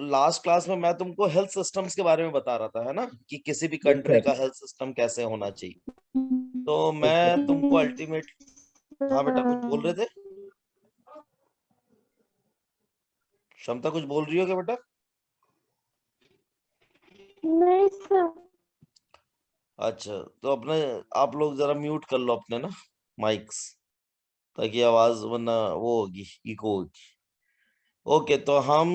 Last class में मैं तुमको हेल्थ सिस्टम्स के बारे में बता रहा था, है ना, कि किसी भी यस कंट्री सर। का हेल्थ सिस्टम कैसे होना चाहिए। तो यस मैं सर। तुमको अल्टीमेट, हाँ बेटा कुछ बोल रहे थे, क्षमता कुछ बोल रही हो क्या बेटा? नहीं सर। अच्छा, तो अपने आप लोग जरा म्यूट कर लो अपने ना माइक्स, ताकि आवाज वरना वो होगी, इको होगी। ओके, तो हम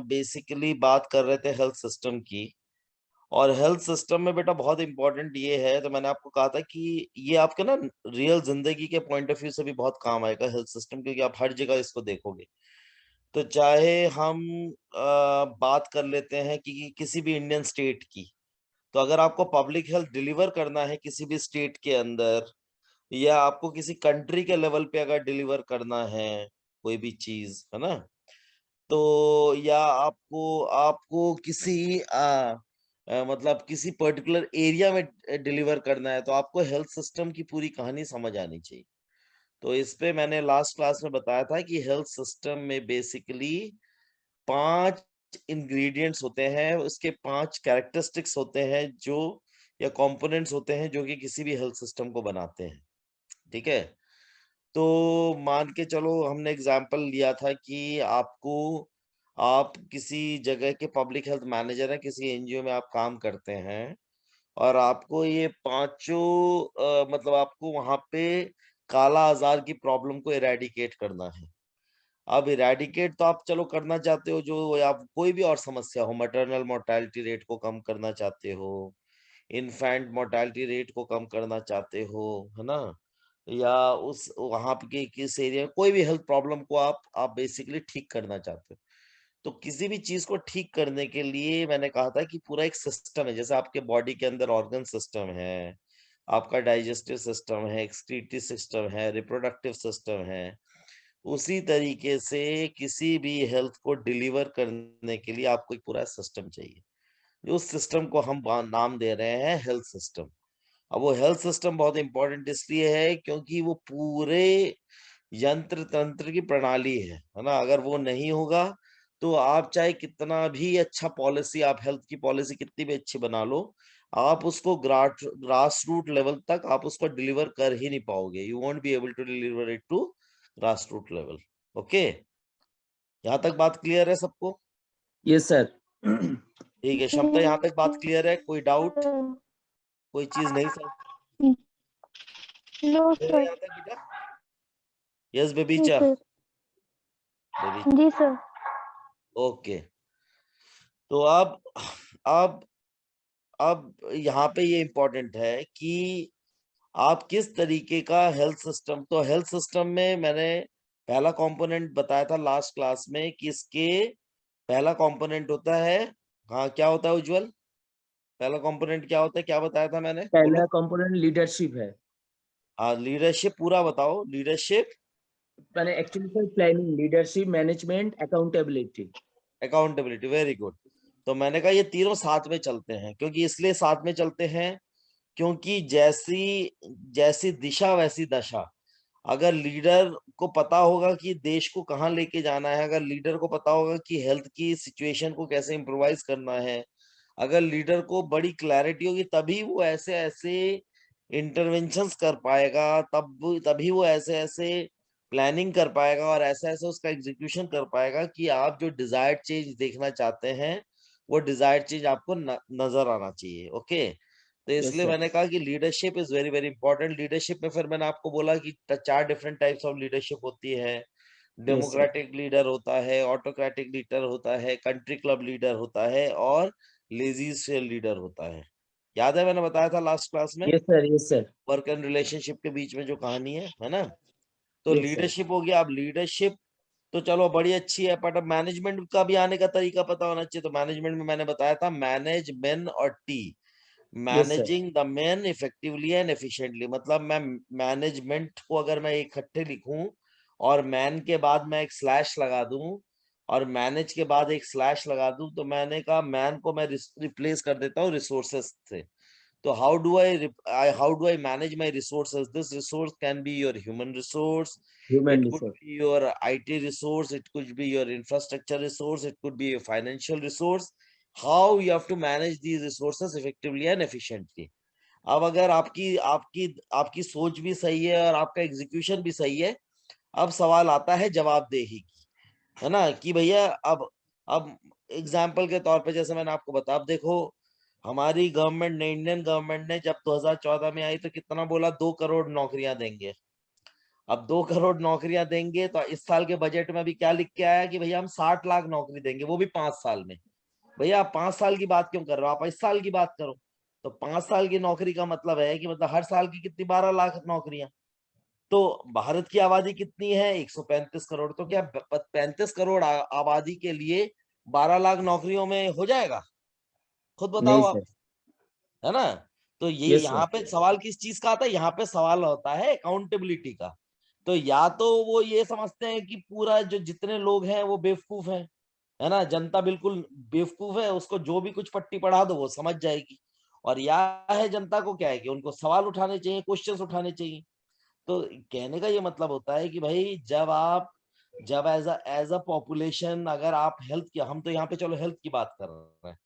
बेसिकली बात कर रहे थे हेल्थ सिस्टम की। और हेल्थ सिस्टम में बेटा बहुत इंपॉर्टेंट ये है, तो मैंने आपको कहा था कि ये आपके ना रियल जिंदगी के पॉइंट ऑफ व्यू से भी बहुत काम आएगा हेल्थ सिस्टम, क्योंकि आप हर जगह इसको देखोगे। तो चाहे हम बात कर लेते हैं कि किसी भी इंडियन स्टेट की, तो अगर आपको पब्लिक हेल्थ डिलीवर करना है किसी भी स्टेट के अंदर, या आपको किसी कंट्री के लेवल पे अगर डिलीवर करना है कोई भी चीज, है ना, तो या आपको आपको किसी मतलब किसी पर्टिकुलर एरिया में डिलीवर करना है, तो आपको हेल्थ सिस्टम की पूरी कहानी समझ आनी चाहिए। तो इस पे मैंने लास्ट क्लास में बताया था कि हेल्थ सिस्टम में बेसिकली 5 इंग्रेडिएंट्स होते हैं, उसके 5 कैरेक्टरिस्टिक्स होते हैं जो, या कंपोनेंट्स होते हैं जो कि किसी भी हेल्थ सिस्टम को बनाते हैं। ठीक है? तो मान के चलो हमने एग्जांपल लिया था कि आप किसी जगह के पब्लिक हेल्थ मैनेजर हैं, किसी एनजीओ में आप काम करते हैं, और आपको ये पांचों मतलब आपको वहां पे काला आजार की प्रॉब्लम को इरेडिकेट करना है। अब इरेडिकेट तो आप चलो करना चाहते हो, जो या कोई भी और समस्या हो, मैटरनल मोर्टेलिटी रेट को कम करना चाहते हो, इन्फेंट मोर्टेलिटी रेट को कम करना चाहते हो, है ना, या उस वहां के किस एरिया में कोई भी हेल्थ प्रॉब्लम को आप बेसिकली ठीक करना चाहते हो। तो किसी भी चीज को ठीक करने के लिए मैंने कहा था कि पूरा एक सिस्टम है, जैसे आपके बॉडी के अंदर ऑर्गन सिस्टम है, आपका डाइजेस्टिव सिस्टम है, एक्सक्रीटिव सिस्टम है, रिप्रोडक्टिव सिस्टम है, उसी तरीके से किसी भी हेल्थ को डिलीवर करने के लिए आपको एक पूरा सिस्टम चाहिए। उस सिस्टम को हम नाम दे रहे हैं हेल्थ सिस्टम। अब वो हेल्थ सिस्टम बहुत इंपॉर्टेंट इसलिए है क्योंकि वो पूरे यंत्र तंत्र की प्रणाली है ना। अगर वो नहीं होगा तो आप चाहे कितना भी अच्छा पॉलिसी, आप हेल्थ की पॉलिसी कितनी भी अच्छी बना लो, आप उसको ग्रास रूट लेवल तक आप उसको डिलीवर कर ही नहीं पाओगे। You won't be able to deliver it to grass root level. Okay, यहाँ तक बात क्लियर है सबको? Yes sir. ठीक है क्षमता, यहाँ तक बात क्लियर है? कोई डाउट, कोई चीज नहीं समझ नो क्लियर है सर। यहाँ तक बेटा? यस जी बेबीचा, सर। बेबी, जी सर। ओके। तो अब अब यहाँ पे ये इम्पोर्टेंट है कि आप किस तरीके का हेल्थ सिस्टम, तो हेल्थ सिस्टम में मैंने पहला कंपोनेंट बताया था लास्ट क्लास में कि इसके पहला कंपोनेंट होता है, हाँ क्या होता है उज्जवल, पहला कंपोनेंट क्या होता है, क्या बताया था मैंने, पहला बोलो। कंपोनेंट लीडरशिप है। हाँ लीडरशिप, पूरा बताओ लीडरशिप। मैंने actually sir planning, leadership, management, accountability. Accountability, very good. तो मैंने कहा ये तीनों साथ में चलते हैं, क्योंकि इसलिए साथ में चलते हैं क्योंकि जैसी जैसी दिशा वैसी दशा। अगर लीडर को पता होगा कि देश को कहाँ लेके जाना है, अगर लीडर को पता होगा कि हेल्थ की सिचुएशन को कैसे इम्प्रोवाइज करना है, अगर लीडर को बड़ी क्लैरिटी होगी, तभी वो ऐसे ऐसे इंटरवेंशंस कर पाएगा, तभी वो ऐसे ऐसे प्लानिंग कर पाएगा और ऐसे ऐसे उसका एग्जीक्यूशन कर पाएगा कि आप जो डिजायर्ड चेंज देखना चाहते हैं वो डिजायर्ड चेंज आपको नजर आना चाहिए। ओके, तो यस इसलिए सर। मैंने कहा कि leadership is very very important. Leadership में फिर मैंने आपको बोला कि 4 डिफरेंट टाइप्स ऑफ लीडरशिप होती है। Yes sir. डेमोक्रेटिक लीडर होता है, ऑटोक्रेटिक लीडर होता है, कंट्री क्लब लीडर होता है, और लेजी सेल लीडर होता है। याद है मैंने बताया था लास्ट क्लास में, yes sir. Yes sir. Work and relationship के बीच में जो कहानी है ना। तो यस सर। लीडरशिप हो गया। अब लीडरशिप तो चलो बड़ी अच्छी है, बट अब मैनेजमेंट का भी आने का तरीका पता होना चाहिए। तो मैनेजमेंट में मैंने बताया था मैनेज मेन और T, yes sir. Managing the main effectively and efficiently. मतलब मैं मैनेजमेंट को अगर मैं इकट्ठे लिखूं और मैन के बाद मैं एक स्लैश लगा दूं और मैनेज के बाद एक स्लैश लगा दूं, तो मैंने कहा मैन को मैं रिप्लेस कर देता हूँ रिसोर्सेस से। तो how do I manage my resources? This resource can be your human resource, Human it could resource. be your IT resource, it could be your infrastructure resource, it could be your financial resource. How you have to manage these resources effectively and efficiently. अब अगर आपकी आपकी आपकी सोच भी सही है और आपका एग्जीक्यूशन भी सही है, अब सवाल आता है जवाबदेही की, है ना, कि भैया अब एग्जाम्पल के तौर पे जैसे मैंने आपको बताया, अब देखो हमारी गवर्नमेंट ने, इंडियन गवर्नमेंट ने जब 2014 में आई तो कितना बोला, 2 करोड़ नौकरियां देंगे। अब 2 करोड़ नौकरियां देंगे तो इस साल के बजट में भी क्या लिख के आया कि भैया हम 60 लाख नौकरी देंगे, वो भी 5 साल में। भैया आप 5 साल की बात क्यों कर रहे हो, आप इस साल की बात करो। तो 5 साल की नौकरी का मतलब है कि मतलब हर साल की कितनी, 12 लाख नौकरियां। तो भारत की आबादी कितनी है, 135 करोड़। तो क्या 35 करोड़ आबादी के लिए 12 लाख नौकरियों में हो जाएगा? खुद बताओ नहीं आप, सर। है ना। तो ये यस यहाँ सर। पे सवाल किस चीज का आता है, यहाँ पे सवाल होता है अकाउंटेबिलिटी का। तो या तो वो ये समझते हैं कि पूरा जो जितने लोग हैं वो बेवकूफ हैं, है ना, जनता बिल्कुल बेवकूफ है, उसको जो भी कुछ पट्टी पढ़ा दो वो समझ जाएगी। और या है जनता को क्या है कि उनको सवाल उठाने चाहिए, क्वेश्चंस उठाने चाहिए। तो कहने का ये मतलब होता है कि भाई जब एज अ पॉपुलेशन अगर आप हेल्थ की, हम तो यहाँ पे चलो हेल्थ की बात कर रहे हैं,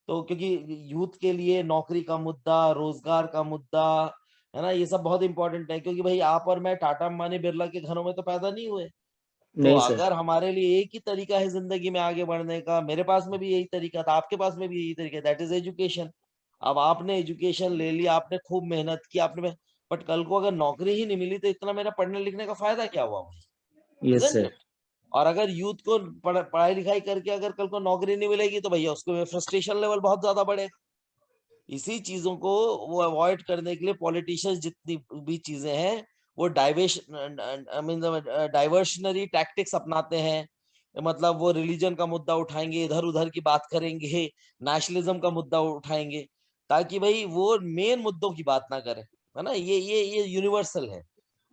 तो क्योंकि यूथ के लिए नौकरी का मुद्दा, रोजगार का मुद्दा, है ना, ये सब बहुत इंपॉर्टेंट है। क्योंकि भाई आप और मैं टाटा अंबानी बिरला के घरों में तो पैदा नहीं हुए। तो नहीं सर। अगर हमारे लिए एक ही तरीका है जिंदगी में आगे बढ़ने का, मेरे पास में भी यही तरीका था, आपके पास में भी यही तरीका, दैट इज एजुकेशन। अब आपने एजुकेशन ले ली, आपने खूब मेहनत की, आपने, बट कल को अगर नौकरी ही नहीं मिली तो इतना मेरा पढ़ने लिखने का फायदा क्या हुआ भाई, यस इजंट सर। इट? और अगर यूथ को पढ़ाई लिखाई करके अगर कल को नौकरी नहीं मिलेगी तो भैया उसको फ्रस्ट्रेशन लेवल बहुत ज्यादा बढ़ेगा। इसी चीजों को वो अवॉइड करने के लिए पॉलिटिशियंस जितनी भी चीजें हैं वो डाइवर्शनरी टैक्टिक्स अपनाते हैं। मतलब वो रिलीजन का मुद्दा उठाएंगे, इधर उधर की बात करेंगे, नेशनलिज्म का मुद्दा उठाएंगे, ताकि भाई वो मेन मुद्दों की बात ना करें, है ना। ये यूनिवर्सल है।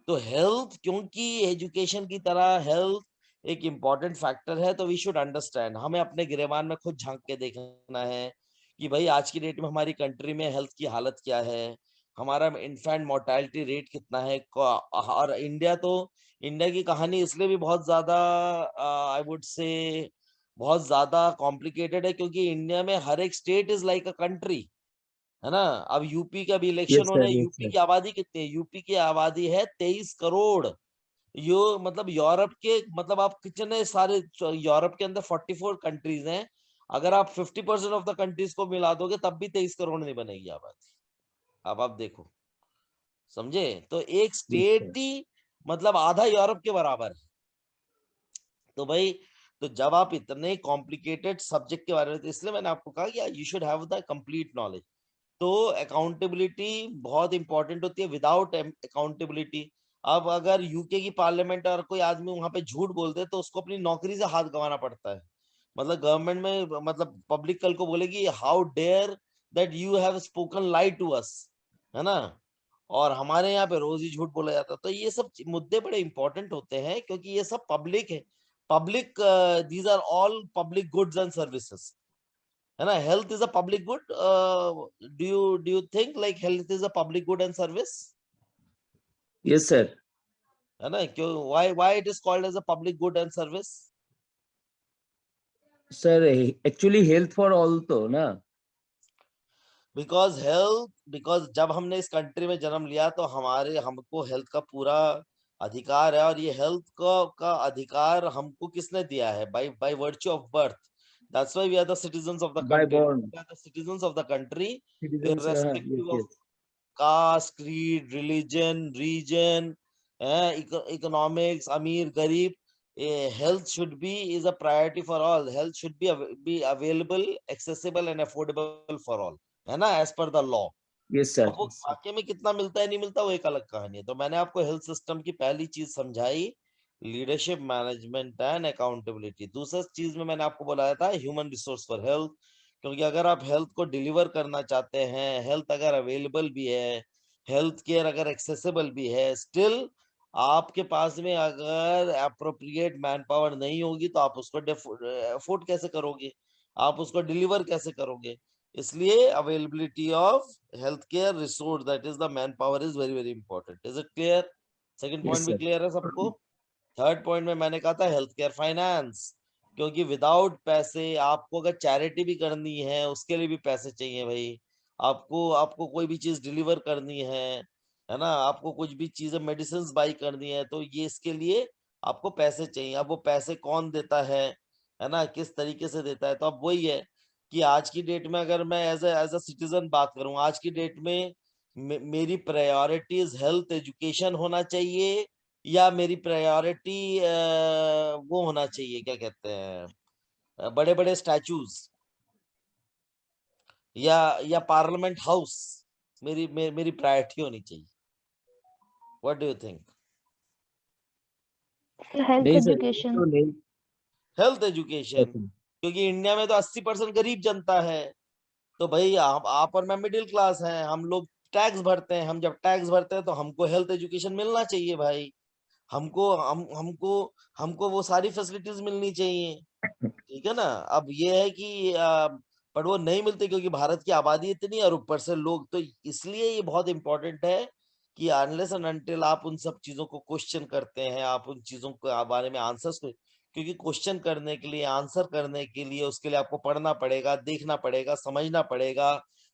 तो हेल्थ, क्योंकि एजुकेशन की तरह हेल्थ एक इम्पॉर्टेंट फैक्टर है, तो वी शुड अंडरस्टैंड, हमें अपने गिरेबान में खुद झांक के देखना है कि भाई आज की डेट में हमारी कंट्री में हेल्थ की हालत क्या है, हमारा इन्फेंट मोर्टेलिटी रेट कितना है। और इंडिया की कहानी इसलिए भी बहुत ज्यादा, आई वुड से, बहुत ज्यादा कॉम्प्लिकेटेड है, क्योंकि इंडिया में हर एक state is like a country, है ना। अब यूपी का भी इलेक्शन यस होना है, सर। Yes UP sir. की आबादी कितनी है, यूपी की आबादी है 23 करोड़। यो मतलब यूरोप के, मतलब आप कितने सारे, यूरोप के अंदर 44 कंट्रीज हैं, अगर आप 50% ऑफ द कंट्रीज को मिला दोगे तब भी 23 करोड़ नहीं बनेगी आबादी। अब आप देखो, समझे, तो एक यस स्टेट सर। ही मतलब आधा यूरोप के बराबर है। तो भाई, तो जब आप इतने कॉम्प्लिकेटेड सब्जेक्ट के बारे में, तो इसलिए मैंने आपको कहा कि you should have the complete knowledge. तो अकाउंटेबिलिटी बहुत इंपॉर्टेंट होती है। विदाउट अकाउंटेबिलिटी, अब अगर यूके की पार्लियामेंट और कोई आदमी वहां पे झूठ बोल दे तो उसको अपनी नौकरी से हाथ गंवाना पड़ता है। मतलब गवर्नमेंट में, मतलब पब्लिक कल को बोलेगी how dare that you have spoken lie to us, है ना। और हमारे यहाँ पे रोज ही झूठ बोला जाता है। तो ये सब मुद्दे बड़े इंपॉर्टेंट होते हैं, क्योंकि ये सब पब्लिक है। Public, these are all public goods and services, है ना। Health is a public good. Do you think like health is a public good and service, yes sir. है ना? क्यों, why it is called as a public good and service? Sir actually health for all तो ना। Because जब हमने इस country में जन्म लिया तो हमको हेल्थ का पूरा अधिकार है। और ये हेल्थ का अधिकार हमको किसने दिया है? By virtue of birth. That's why we are the citizens of the by country. Born we are the citizens of the country, citizens. irrespective yes of yes. caste, creed, religion, region, economics, अमीर गरीब, health should be is a priority for all. Health should be available, accessible and affordable for all, है ना, as per the law. Yes sir. अब वो वाकई में कितना मिलता है नहीं मिलता वो एक अलग कहानी है। तो मैंने आपको हेल्थ सिस्टम की पहली चीज समझाई, लीडरशिप, मैनेजमेंट एंड अकाउंटेबिलिटी। दूसरा चीज में मैंने आपको बताया था ह्यूमन रिसोर्स फॉर हेल्थ। क्योंकि अगर आप हेल्थ को डिलीवर करना चाहते हैं, हेल्थ अगर अवेलेबल भी है, हेल्थ केयर अगर एक्सेसिबल भी है, स्टिल आपके पास में अगर अप्रोप्रिएट मैन पावर नहीं होगी तो आप उसको अफोर्ड कैसे करोगे, आप उसको डिलीवर कैसे करोगे? इसलिए availability of health care resource, that is the man power, is very very important. Is it clear? Second Yes, point भी sir. क्लियर है सबको? थर्ड पॉइंट में मैंने कहा था हेल्थ केयर फाइनेंस, क्योंकि विदाउट पैसे आपको अगर चैरिटी भी करनी है उसके लिए भी पैसे चाहिए भाई। आपको आपको कोई भी चीज डिलीवर करनी है ना, आपको कुछ भी चीजें मेडिसिन बाई करनी है, तो ये इसके लिए आपको पैसे चाहिए। अब वो पैसे कौन देता है ना, किस तरीके से देता है? तो अब वही है कि आज की डेट में अगर मैं एज अ सिटीजन बात करूं, आज की डेट में मेरी प्रायोरिटीज हेल्थ एजुकेशन होना चाहिए, या मेरी प्रायोरिटी वो होना चाहिए, क्या कहते हैं, बड़े बड़े स्टैचूज या पार्लियामेंट हाउस मेरी प्रायोरिटी होनी चाहिए? What do you think? Health नहीं सर, education. तो नहीं। हेल्थ एजुकेशन, क्योंकि इंडिया में तो 80% गरीब जनता है। तो भाई आप और मैं मिडिल क्लास हैं, हम लोग टैक्स भरते हैं, हम जब टैक्स भरते हैं तो हमको हेल्थ एजुकेशन मिलना चाहिए भाई। हमको हमको हमको वो सारी फैसिलिटीज मिलनी चाहिए, ठीक है ना। अब ये है कि पर वो नहीं मिलते क्योंकि भारत की आबादी इतनी है और ऊपर से लोग, तो इसलिए ये बहुत इंपॉर्टेंट है कि अनलेस एंड अनटिल आप उन सब चीजों को क्वेश्चन करते हैं, आप उन चीजों के बारे में आंसर्स को, क्योंकि क्वेश्चन करने के लिए, आंसर करने के लिए, उसके लिए आपको पढ़ना पड़ेगा, देखना पड़ेगा, समझना पड़ेगा,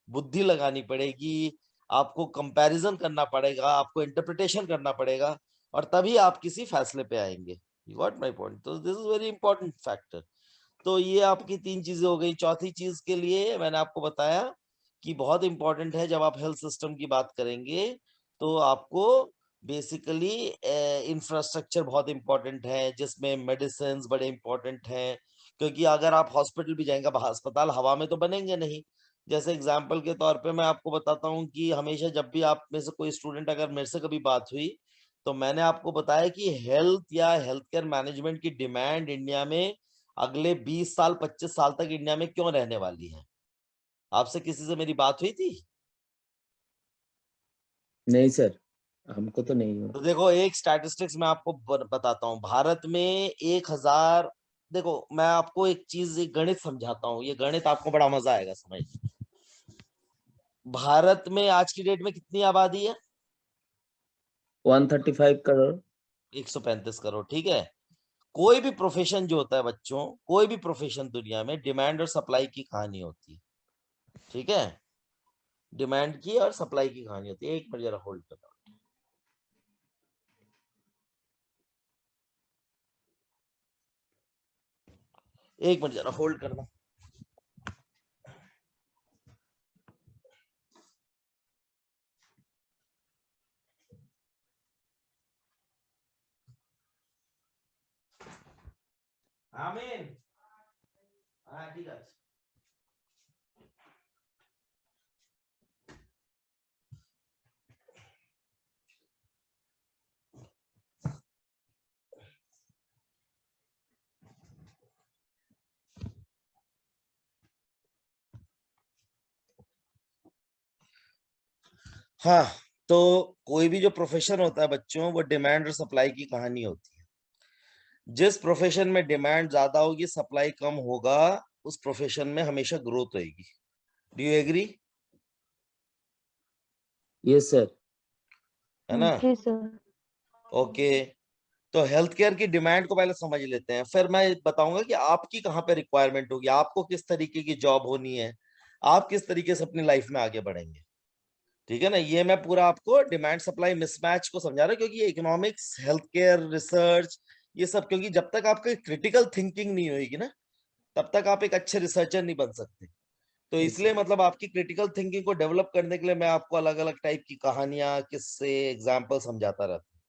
बुद्धि लगानी पड़ेगी, आपको कंपैरिजन करना पड़ेगा, आपको इंटरप्रिटेशन करना पड़ेगा, और तभी आप किसी फैसले पे आएंगे। You got my point? तो this is very important factor. तो ये आपकी तीन चीजें हो गई। चौथी चीज के लिए मैंने आपको बताया कि बहुत इंपॉर्टेंट है, जब आप हेल्थ सिस्टम की बात करेंगे तो आपको बेसिकली इंफ्रास्ट्रक्चर बहुत इंपॉर्टेंट है, जिसमें मेडिसिन बड़े इंपॉर्टेंट हैं, क्योंकि अगर आप हॉस्पिटल भी जाएंगे, अस्पताल हवा में तो बनेंगे नहीं। जैसे एग्जाम्पल के तौर पे मैं आपको बताता हूँ कि हमेशा जब भी आप में से कोई स्टूडेंट, अगर मेरे से कभी बात हुई, तो मैंने आपको बताया कि हेल्थ या हेल्थ केयर मैनेजमेंट की डिमांड इंडिया में अगले 20 साल 25 साल तक इंडिया में क्यों रहने वाली है। आपसे किसी से मेरी बात हुई थी? नहीं सर, हमको तो नहीं हो। तो देखो, एक स्टैटिस्टिक्स मैं आपको बताता हूँ। भारत में 1000, देखो मैं आपको एक चीज, एक गणित समझाता हूँ, ये गणित आपको बड़ा मजा आएगा समझ। भारत में आज की डेट में कितनी आबादी है? 135 करोड़। 135 करोड़, ठीक है। कोई भी प्रोफेशन जो होता है बच्चों, कोई भी प्रोफेशन दुनिया में डिमांड और सप्लाई की कहानी होती है, ठीक है। डिमांड की और सप्लाई की कहानी होती है। एक मिनट जरा होल्ड करना, एक मिनट जरा होल्ड करना। आमीन, हाँ ठीक है। हाँ, तो कोई भी जो प्रोफेशन होता है बच्चों, वो डिमांड और सप्लाई की कहानी होती है। जिस प्रोफेशन में डिमांड ज्यादा होगी, सप्लाई कम होगा, उस प्रोफेशन में हमेशा ग्रोथ होगी। Do you agree? Yes sir. है ना? जी sir. ओके। तो हेल्थ केयर की डिमांड को पहले समझ लेते हैं, फिर मैं बताऊंगा कि आपकी कहाँ पे रिक्वायरमेंट होगी, आपको किस तरीके की जॉब होनी है, आप किस तरीके से अपनी लाइफ में आगे बढ़ेंगे, ठीक है ना। ये मैं पूरा आपको डिमांड सप्लाई मिसमैच को समझा रहा हूँ, क्योंकि इकोनॉमिक्स, हेल्थ केयर, रिसर्च, ये सब, क्योंकि जब तक आपकी क्रिटिकल थिंकिंग नहीं होगी ना, तब तक आप एक अच्छे रिसर्चर नहीं बन सकते। तो Yes, इसलिए sir. मतलब आपकी क्रिटिकल थिंकिंग को डेवलप करने के लिए मैं आपको अलग अलग टाइप की कहानियां, किस्से, एग्जाम्पल समझाता रहता हूँ।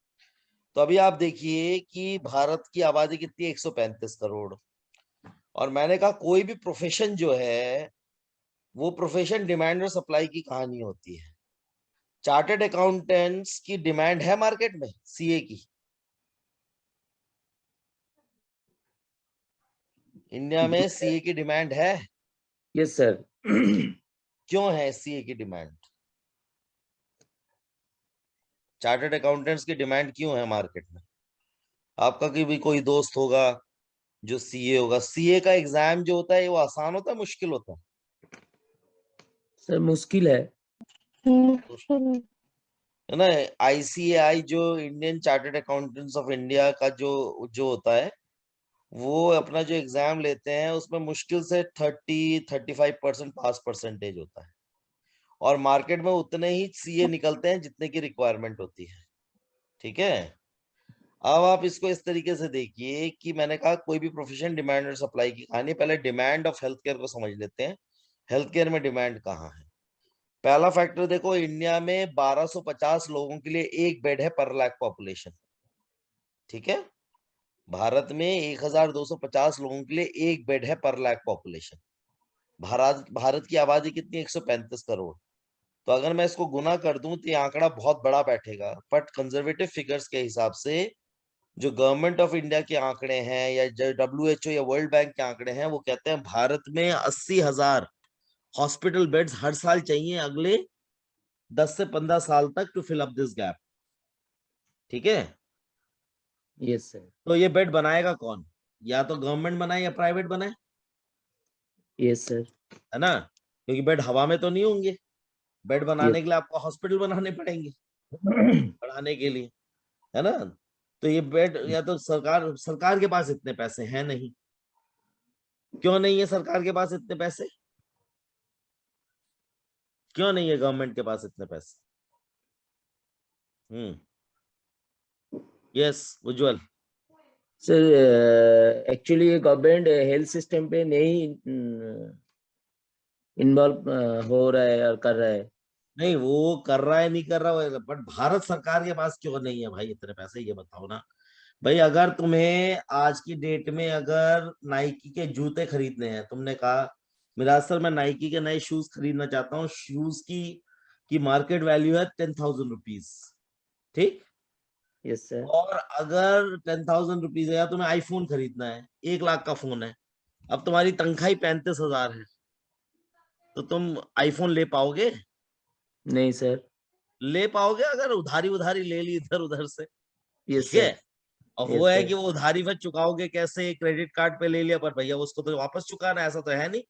तो अभी आप देखिए कि भारत की आबादी कितनी है? 135 करोड़। और मैंने कहा कोई भी प्रोफेशन जो है, वो प्रोफेशन डिमांड और सप्लाई की कहानी होती है। चार्टर्ड अकाउंटेंट्स की डिमांड है मार्केट में, सीए की। इंडिया में सीए की डिमांड है। Yes sir. क्यों है सीए की डिमांड? चार्टर्ड अकाउंटेंट्स की डिमांड क्यों है मार्केट में? आपका भी कोई दोस्त होगा जो सीए होगा। सीए का एग्जाम जो होता है वो आसान होता है, मुश्किल होता है? सर मुश्किल है। मुश्किल है ना। ICAI जो Indian chartered accountants of India का जो जो होता है, वो अपना जो एग्जाम लेते हैं उसमें मुश्किल से 30-35% पास परसेंटेज होता है, और मार्केट में उतने ही CA निकलते हैं जितने की रिक्वायरमेंट होती है। ठीक है। अब आप इसको इस तरीके से देखिए कि मैंने कहा कोई भी प्रोफेशन डिमांड और सप्लाई की कहानी। पहले डिमांड ऑफ हेल्थ केयर को समझ लेते हैं। हेल्थ केयर में डिमांड कहाँ है? पहला फैक्टर देखो, इंडिया में 1250 लोगों के लिए एक बेड है पर लाख पॉपुलेशन। ठीक है। भारत में 1250 लोगों के लिए एक बेड है पर लाख पॉपुलेशन। भारत की आबादी कितनी? 135 करोड़। तो अगर मैं इसको गुना कर दूं तो ये आंकड़ा बहुत बड़ा बैठेगा, बट कंजर्वेटिव फिगर्स के हिसाब से जो गवर्नमेंट ऑफ इंडिया के आंकड़े हैं या जो WHO या वर्ल्ड बैंक के आंकड़े हैं, वो कहते हैं भारत में 80,000 हॉस्पिटल बेड्स हर साल चाहिए अगले 10 से 15 साल तक to fill up this gap. ठीक है। Yes sir. तो ये बेड बनाएगा कौन? या तो गवर्नमेंट बनाए या प्राइवेट बनाए, यस सर। है ना। क्योंकि बेड हवा में तो नहीं होंगे। बेड बनाने यस। के लिए आपको हॉस्पिटल बनाने पड़ेंगे बढ़ाने के लिए, है ना। तो ये बेड या तो सरकार के पास इतने पैसे हैं नहीं। क्यों नहीं है सरकार के पास इतने पैसे? क्यों नहीं है गवर्नमेंट के पास इतने पैसे? यस उज्जवल। सर एक्चुअली ये गवर्नमेंट हेल्थ सिस्टम पे नहीं इन्वॉल्व हो रहा है और कर रहा है। नहीं, वो कर रहा है नहीं कर रहा है, बट भारत सरकार के पास क्यों नहीं है भाई इतने पैसे, ये बताओ ना। भाई अगर तुम्हें आज की डेट में अगर नाइकी के जूते खरीदने हैं, तुमने कहा मिराज सर मैं नाइकी के नए शूज खरीदना चाहता हूँ, शूज की मार्केट वैल्यू है 10,000 रुपीज। ठीक। Yes sir. और अगर 10,000 रुपीज है, या तुम्हें आईफोन खरीदना है, 1 लाख का फोन है, अब तुम्हारी तनख्वाह ही 35,000 है, तो तुम आईफोन ले पाओगे? नहीं सर। ले पाओगे अगर उधारी उधारी ले ली इधर उधर से। यस ठीक है। सर। अब वो यस है सर। कि वो उधारी में चुकाओगे कैसे? क्रेडिट कार्ड पे ले लिया, पर भैया उसको तो वापस चुकाना है, ऐसा तो है नहीं।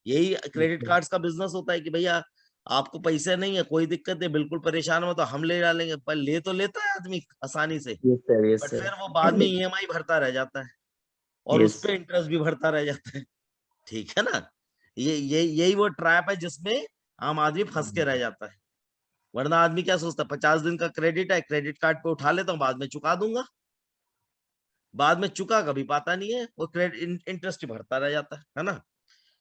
यही क्रेडिट कार्ड्स का बिजनेस होता है कि भैया आपको पैसे नहीं है, कोई दिक्कत है, बिल्कुल परेशान हो तो हम ले डालेंगे। पर ले तो लेता है आदमी आसानी से, yes sir. Yes but sir. फिर वो बाद में EMI भरता रह जाता है, और उस यस। पे इंटरेस्ट भी भरता रह जाता है। ठीक है ना। यही वो ट्रैप है जिसमें आम आदमी फंस के रह जाता है। वरना आदमी क्या सोचता है, 50 दिन का क्रेडिट है, क्रेडिट कार्ड पे उठा लेता हूँ, बाद में चुका दूंगा। बाद में चुका कभी पाता नहीं है, वो क्रेडिट इंटरेस्ट भरता रह जाता है ना।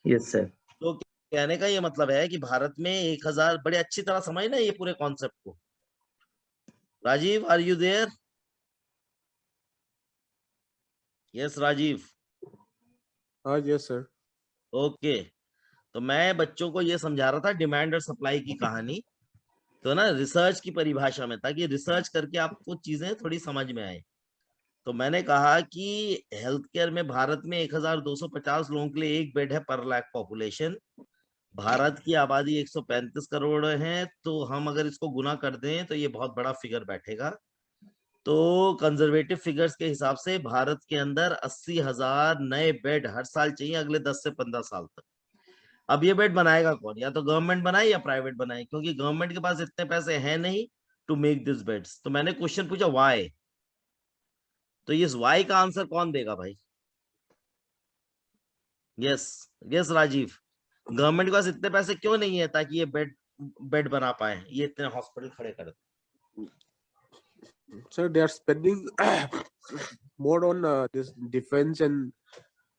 Yes sir. तो कहने का ये मतलब है कि भारत में 1,000, बड़े अच्छी तरह समझना ये पूरे कॉन्सेप्ट को। Rajiv, are you there? Yes Rajiv. Yes sir. Okay. तो मैं बच्चों को ये समझा रहा था डिमांड और सप्लाई की कहानी, तो ना रिसर्च की परिभाषा में, ताकि रिसर्च करके आपको चीजें थोड़ी समझ में आए। तो मैंने कहा कि हेल्थ केयर में भारत में 1,250 लोगों के लिए एक बेड है पर लाख पॉपुलेशन। भारत की आबादी 135 करोड़ है, तो हम अगर इसको गुना कर दें तो ये बहुत बड़ा फिगर बैठेगा। तो कंजर्वेटिव फिगर्स के हिसाब से भारत के अंदर 80,000 नए बेड हर साल चाहिए अगले 10 से 15 साल तक। अब ये बेड बनाएगा कौन? या तो गवर्नमेंट बनाए या प्राइवेट बनाए, क्योंकि गवर्नमेंट के पास इतने पैसे हैं नहीं टू मेक दिस बेड्स। तो मैंने क्वेश्चन पूछा व्हाई, तो इस वाई का आंसर कौन देगा भाई? यस। यस राजीव। गवर्नमेंट के पास इतने पैसे क्यों नहीं है ताकि ये बेड बेड बना पाए, ये इतने हॉस्पिटल खड़े कर दे? Sir, they are spending more on this defense and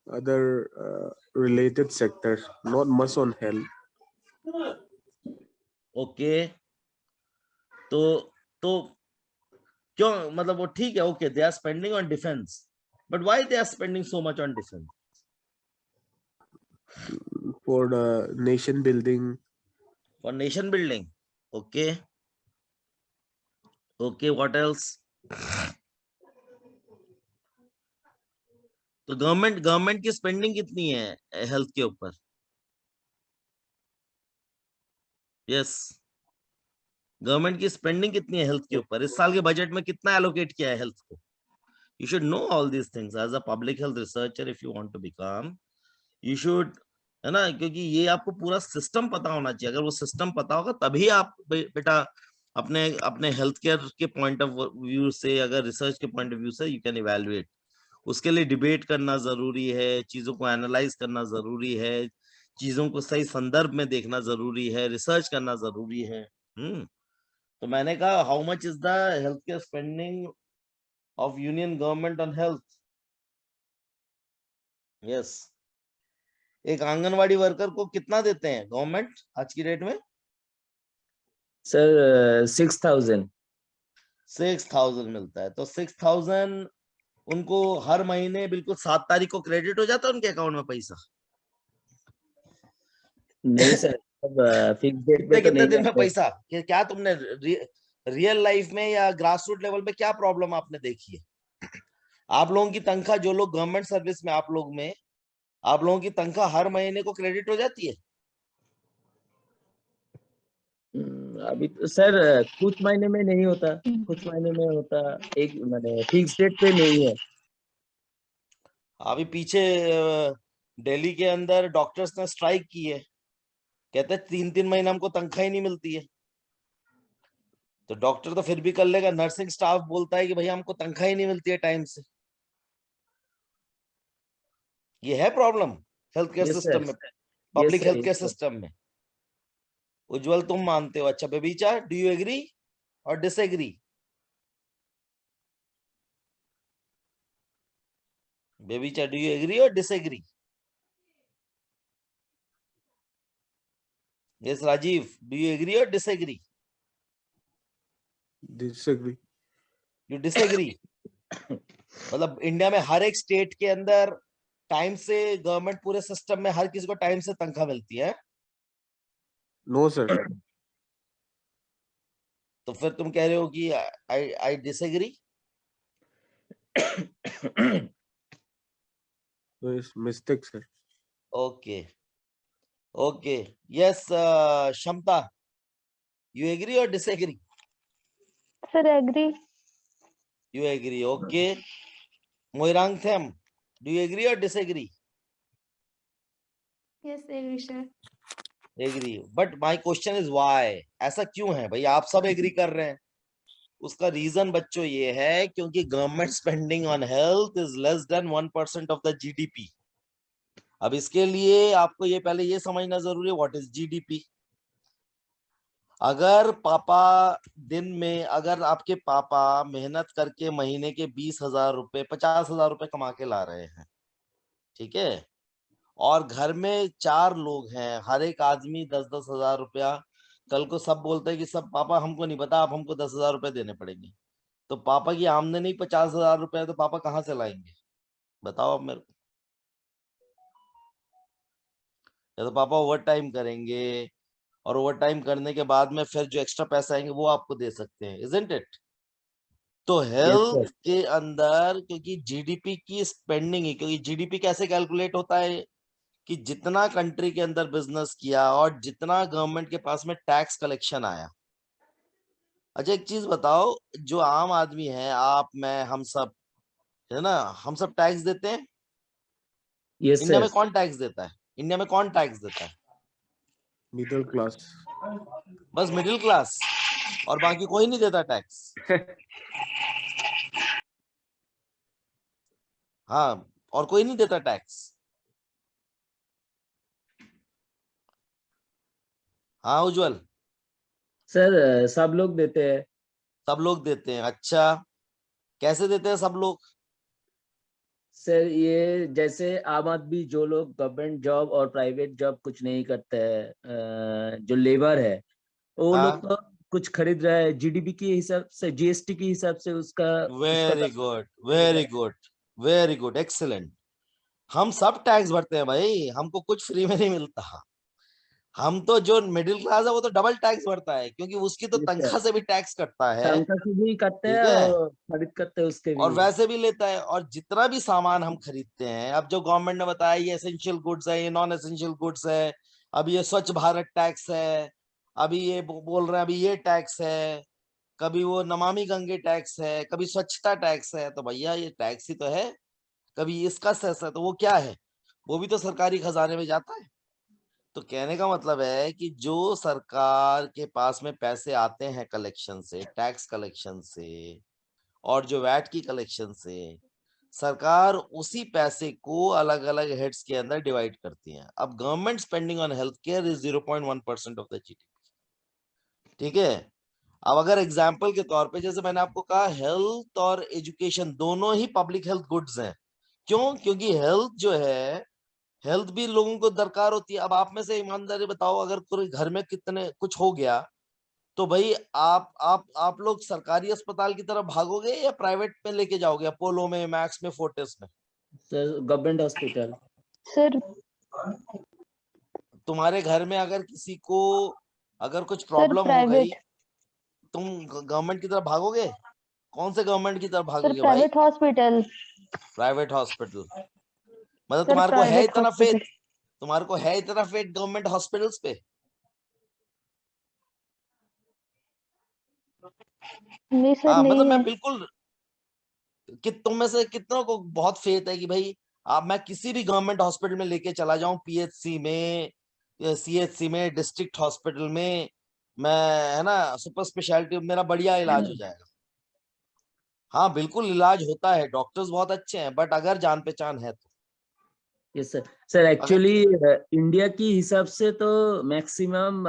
other related sectors, not much on health. Okay. तो क्यों, मतलब वो ठीक है, okay they are spending on defence, but why they are spending so much on defence? For nation building. For nation building. Okay. Okay what else? तो government की spending कितनी है हेल्थ के ऊपर? यस। गवर्नमेंट की स्पेंडिंग कितनी है health के ऊपर? इस साल के बजट में कितना एलोकेट किया है हेल्थ को? You should know all these things as a public health researcher. If you want to become, you should है ना, क्योंकि ये आपको पूरा सिस्टम पता होना चाहिए। अगर वो सिस्टम पता होगा तभी आप बेटा अपने अपने हेल्थ केयर के पॉइंट ऑफ व्यू से, अगर रिसर्च के पॉइंट ऑफ व्यू से यू कैन इवेलुएट। उसके लिए डिबेट करना जरूरी है, चीजों को एनालाइज करना जरूरी है, चीजों को सही संदर्भ में देखना जरूरी है, रिसर्च करना जरूरी है। तो मैंने कहा how much is the health care spending of union government on health. Yes, एक आंगनवाड़ी वर्कर को कितना देते हैं गवर्नमेंट आज की डेट में? सर 6,000। 6,000 मिलता है। तो 6,000 उनको हर महीने बिल्कुल 7 तारीख को क्रेडिट हो जाता है उनके अकाउंट में पैसा। नहीं सर, अब फिक्स डेट कितने पे तो कितने नहीं दिन में जाते। पैसा? क्या तुमने रियल लाइफ में या ग्रास रूट लेवल पे क्या प्रॉब्लम आपने देखी है? आप लोगों की तनख्वाह, जो लोग गवर्नमेंट सर्विस में, आप लोगों की तनख्वाह हर महीने को क्रेडिट हो जाती है? अभी तो सर कुछ महीने में नहीं होता, कुछ महीने में होता, एक मैंने फिक्स डेट पे नहीं है। अभी पीछे दिल्ली के अंदर डॉक्टर्स ने स्ट्राइक की है, कहते हैं 3-3 महीने हमको तनख्वाह ही नहीं मिलती है। तो डॉक्टर तो फिर भी कर लेगा, नर्सिंग स्टाफ बोलता है कि भैया हमको तनख्वाह ही नहीं मिलती है टाइम से। ये है problem health care yes sir, system में, yes public sir, health care yes sir. System में। उज्जवल तुम मानते हो? अच्छा बेबीचा, do you agree or disagree? बेबीचा, do you agree or disagree? Yes Rajiv, do you agree or disagree? Disagree. You disagree? मतलब India में हर एक स्टेट के अंदर टाइम से गवर्नमेंट पूरे सिस्टम में हर किसी को टाइम से तनख्वाह मिलती है? No, sir. तो फिर तुम कह रहे हो कि I disagree? No, it's mistake, sir. Okay okay, yes Kshamta, you agree or disagree? Sir, agree. You agree, okay. Moirangthem, do you agree or disagree? Yes, agree, sir. Agree, but my question is why? ऐसा क्यों है भाई? आप सब agree कर रहे हैं, उसका रीजन बच्चों ये है क्योंकि government spending on health is less than 1% of the GDP. अब इसके लिए आपको ये पहले ये समझना जरूरी है व्हाट इज जीडीपी। अगर पापा दिन में, अगर आपके पापा मेहनत करके महीने के 20,000 रुपए, 50,000 रुपए कमा के ला रहे हैं, ठीक है, और घर में 4 लोग हैं, हर एक आदमी 10-10 हजार रुपया, कल को सब बोलते हैं कि सब पापा हमको नहीं पता, आप हमको 10,000 रुपए देने पड़ेंगे, तो पापा की आमदनी 50,000 रुपए है, तो पापा कहाँ से लाएंगे? बताओ अब मेरे को। या तो पापा ओवर टाइम करेंगे, और ओवर टाइम करने के बाद में फिर जो एक्स्ट्रा पैसा आएंगे वो आपको दे सकते हैं, इजंट इट? तो यस हेल्थ सर। के अंदर, क्योंकि जीडीपी की स्पेंडिंग है, क्योंकि जीडीपी कैसे कैलकुलेट होता है कि जितना कंट्री के अंदर बिजनेस किया और जितना गवर्नमेंट के पास में टैक्स कलेक्शन आया। अच्छा एक चीज बताओ, जो आम आदमी है, आप, मैं, हम सब, है ना, हम सब टैक्स देते हैं। Yes India sir. में कौन टैक्स देता है? इंडिया में कौन टैक्स देता है? Middle class. बस मिडिल क्लास, और बाकी कोई नहीं देता टैक्स। हाँ, और कोई नहीं देता टैक्स। हाँ उज्जवल, सर सब लोग देते हैं। सब लोग देते हैं। अच्छा, कैसे देते हैं सब लोग? सर ये जैसे आम आदमी, जो लोग गवर्नमेंट जॉब और प्राइवेट जॉब कुछ नहीं करते हैं, जो लेबर है, वो लोग हाँ, तो कुछ खरीद रहा है जीडीपी के हिसाब से, जीएसटी के हिसाब से, उसका उसका वेरी 10 गुड, खरीद रहा वेरी है। Good, very good, excellent. हम सब टैक्स भरते हैं भाई, हमको कुछ फ्री में नहीं मिलता। हम तो, जो मिडिल क्लास है वो तो डबल टैक्स भरता है, क्योंकि उसकी तो ये सर, तनख्वाह से भी टैक्स कटता है, तनख्वाह से भी करते हैं ठीक है, और खरीद करते हैं उसके और भी। वैसे भी लेता है। और जितना भी सामान हम खरीदते हैं, अब जो गवर्नमेंट ने बताया ये एसेंशियल गुड्स है, ये नॉन एसेंशियल गुड्स है, अभी ये स्वच्छ भारत टैक्स है, अभी ये बोल रहे हैं अभी ये टैक्स है, कभी वो नमामि गंगे टैक्स है, कभी स्वच्छता टैक्स है, तो भैया ये टैक्स ही तो है। कभी इसका सेस है, तो वो क्या है? वो भी तो सरकारी खजाने में जाता है। तो कहने का मतलब है कि जो सरकार के पास में पैसे आते हैं कलेक्शन से, टैक्स कलेक्शन से और जो वैट की कलेक्शन से, सरकार उसी पैसे को अलग अलग हेड्स के अंदर डिवाइड करती है। अब government spending on health care is 0.1% of the GDP, ठीक है। अब अगर एग्जाम्पल के तौर पे, जैसे मैंने आपको कहा, हेल्थ और एजुकेशन दोनों ही पब्लिक हेल्थ गुड्स हैं। क्यों? क्योंकि हेल्थ जो है, हेल्थ भी लोगों को दरकार होती है। अब आप में से ईमानदारी बताओ, अगर कोई घर में कितने कुछ हो गया तो भाई आप लोग सरकारी अस्पताल की तरफ भागोगे या प्राइवेट में लेके जाओगे, अपोलो में, मैक्स में, फोर्टिस में? Sir government hospital. सर तुम्हारे घर में अगर किसी को अगर कुछ सर प्रॉब्लम हो गई, प्राइवेट। तुम गवर्नमेंट की तरफ भागोगे? कौन से गवर्नमेंट की तरफ सर भागोगे भाई? Private hospital. Private hospital. मतलब सर प्राइवेट हॉस्पिटल। तुम्हारे को है इतना फेथ गवर्नमेंट हॉस्पिटल्स पे? नहीं सर हाँ, मतलब नहीं मैं है। बिल्कुल, कि तुम में से कितनों को बहुत फेथ है कि भाई आप, मैं किसी भी गवर्नमेंट हॉस्पिटल में लेके चला जाऊं, पीएचसी में, सीएचसी में, डिस्ट्रिक्ट हॉस्पिटल में, मैं, है ना, सुपर स्पेशलिटी, मेरा बढ़िया इलाज हो जाएगा। हाँ बिल्कुल, इलाज होता है, डॉक्टर्स बहुत अच्छे हैं, बट अगर जान पहचान है तो। Yes sir. सर अगर एक्चुअली इंडिया की हिसाब से तो मैक्सिमम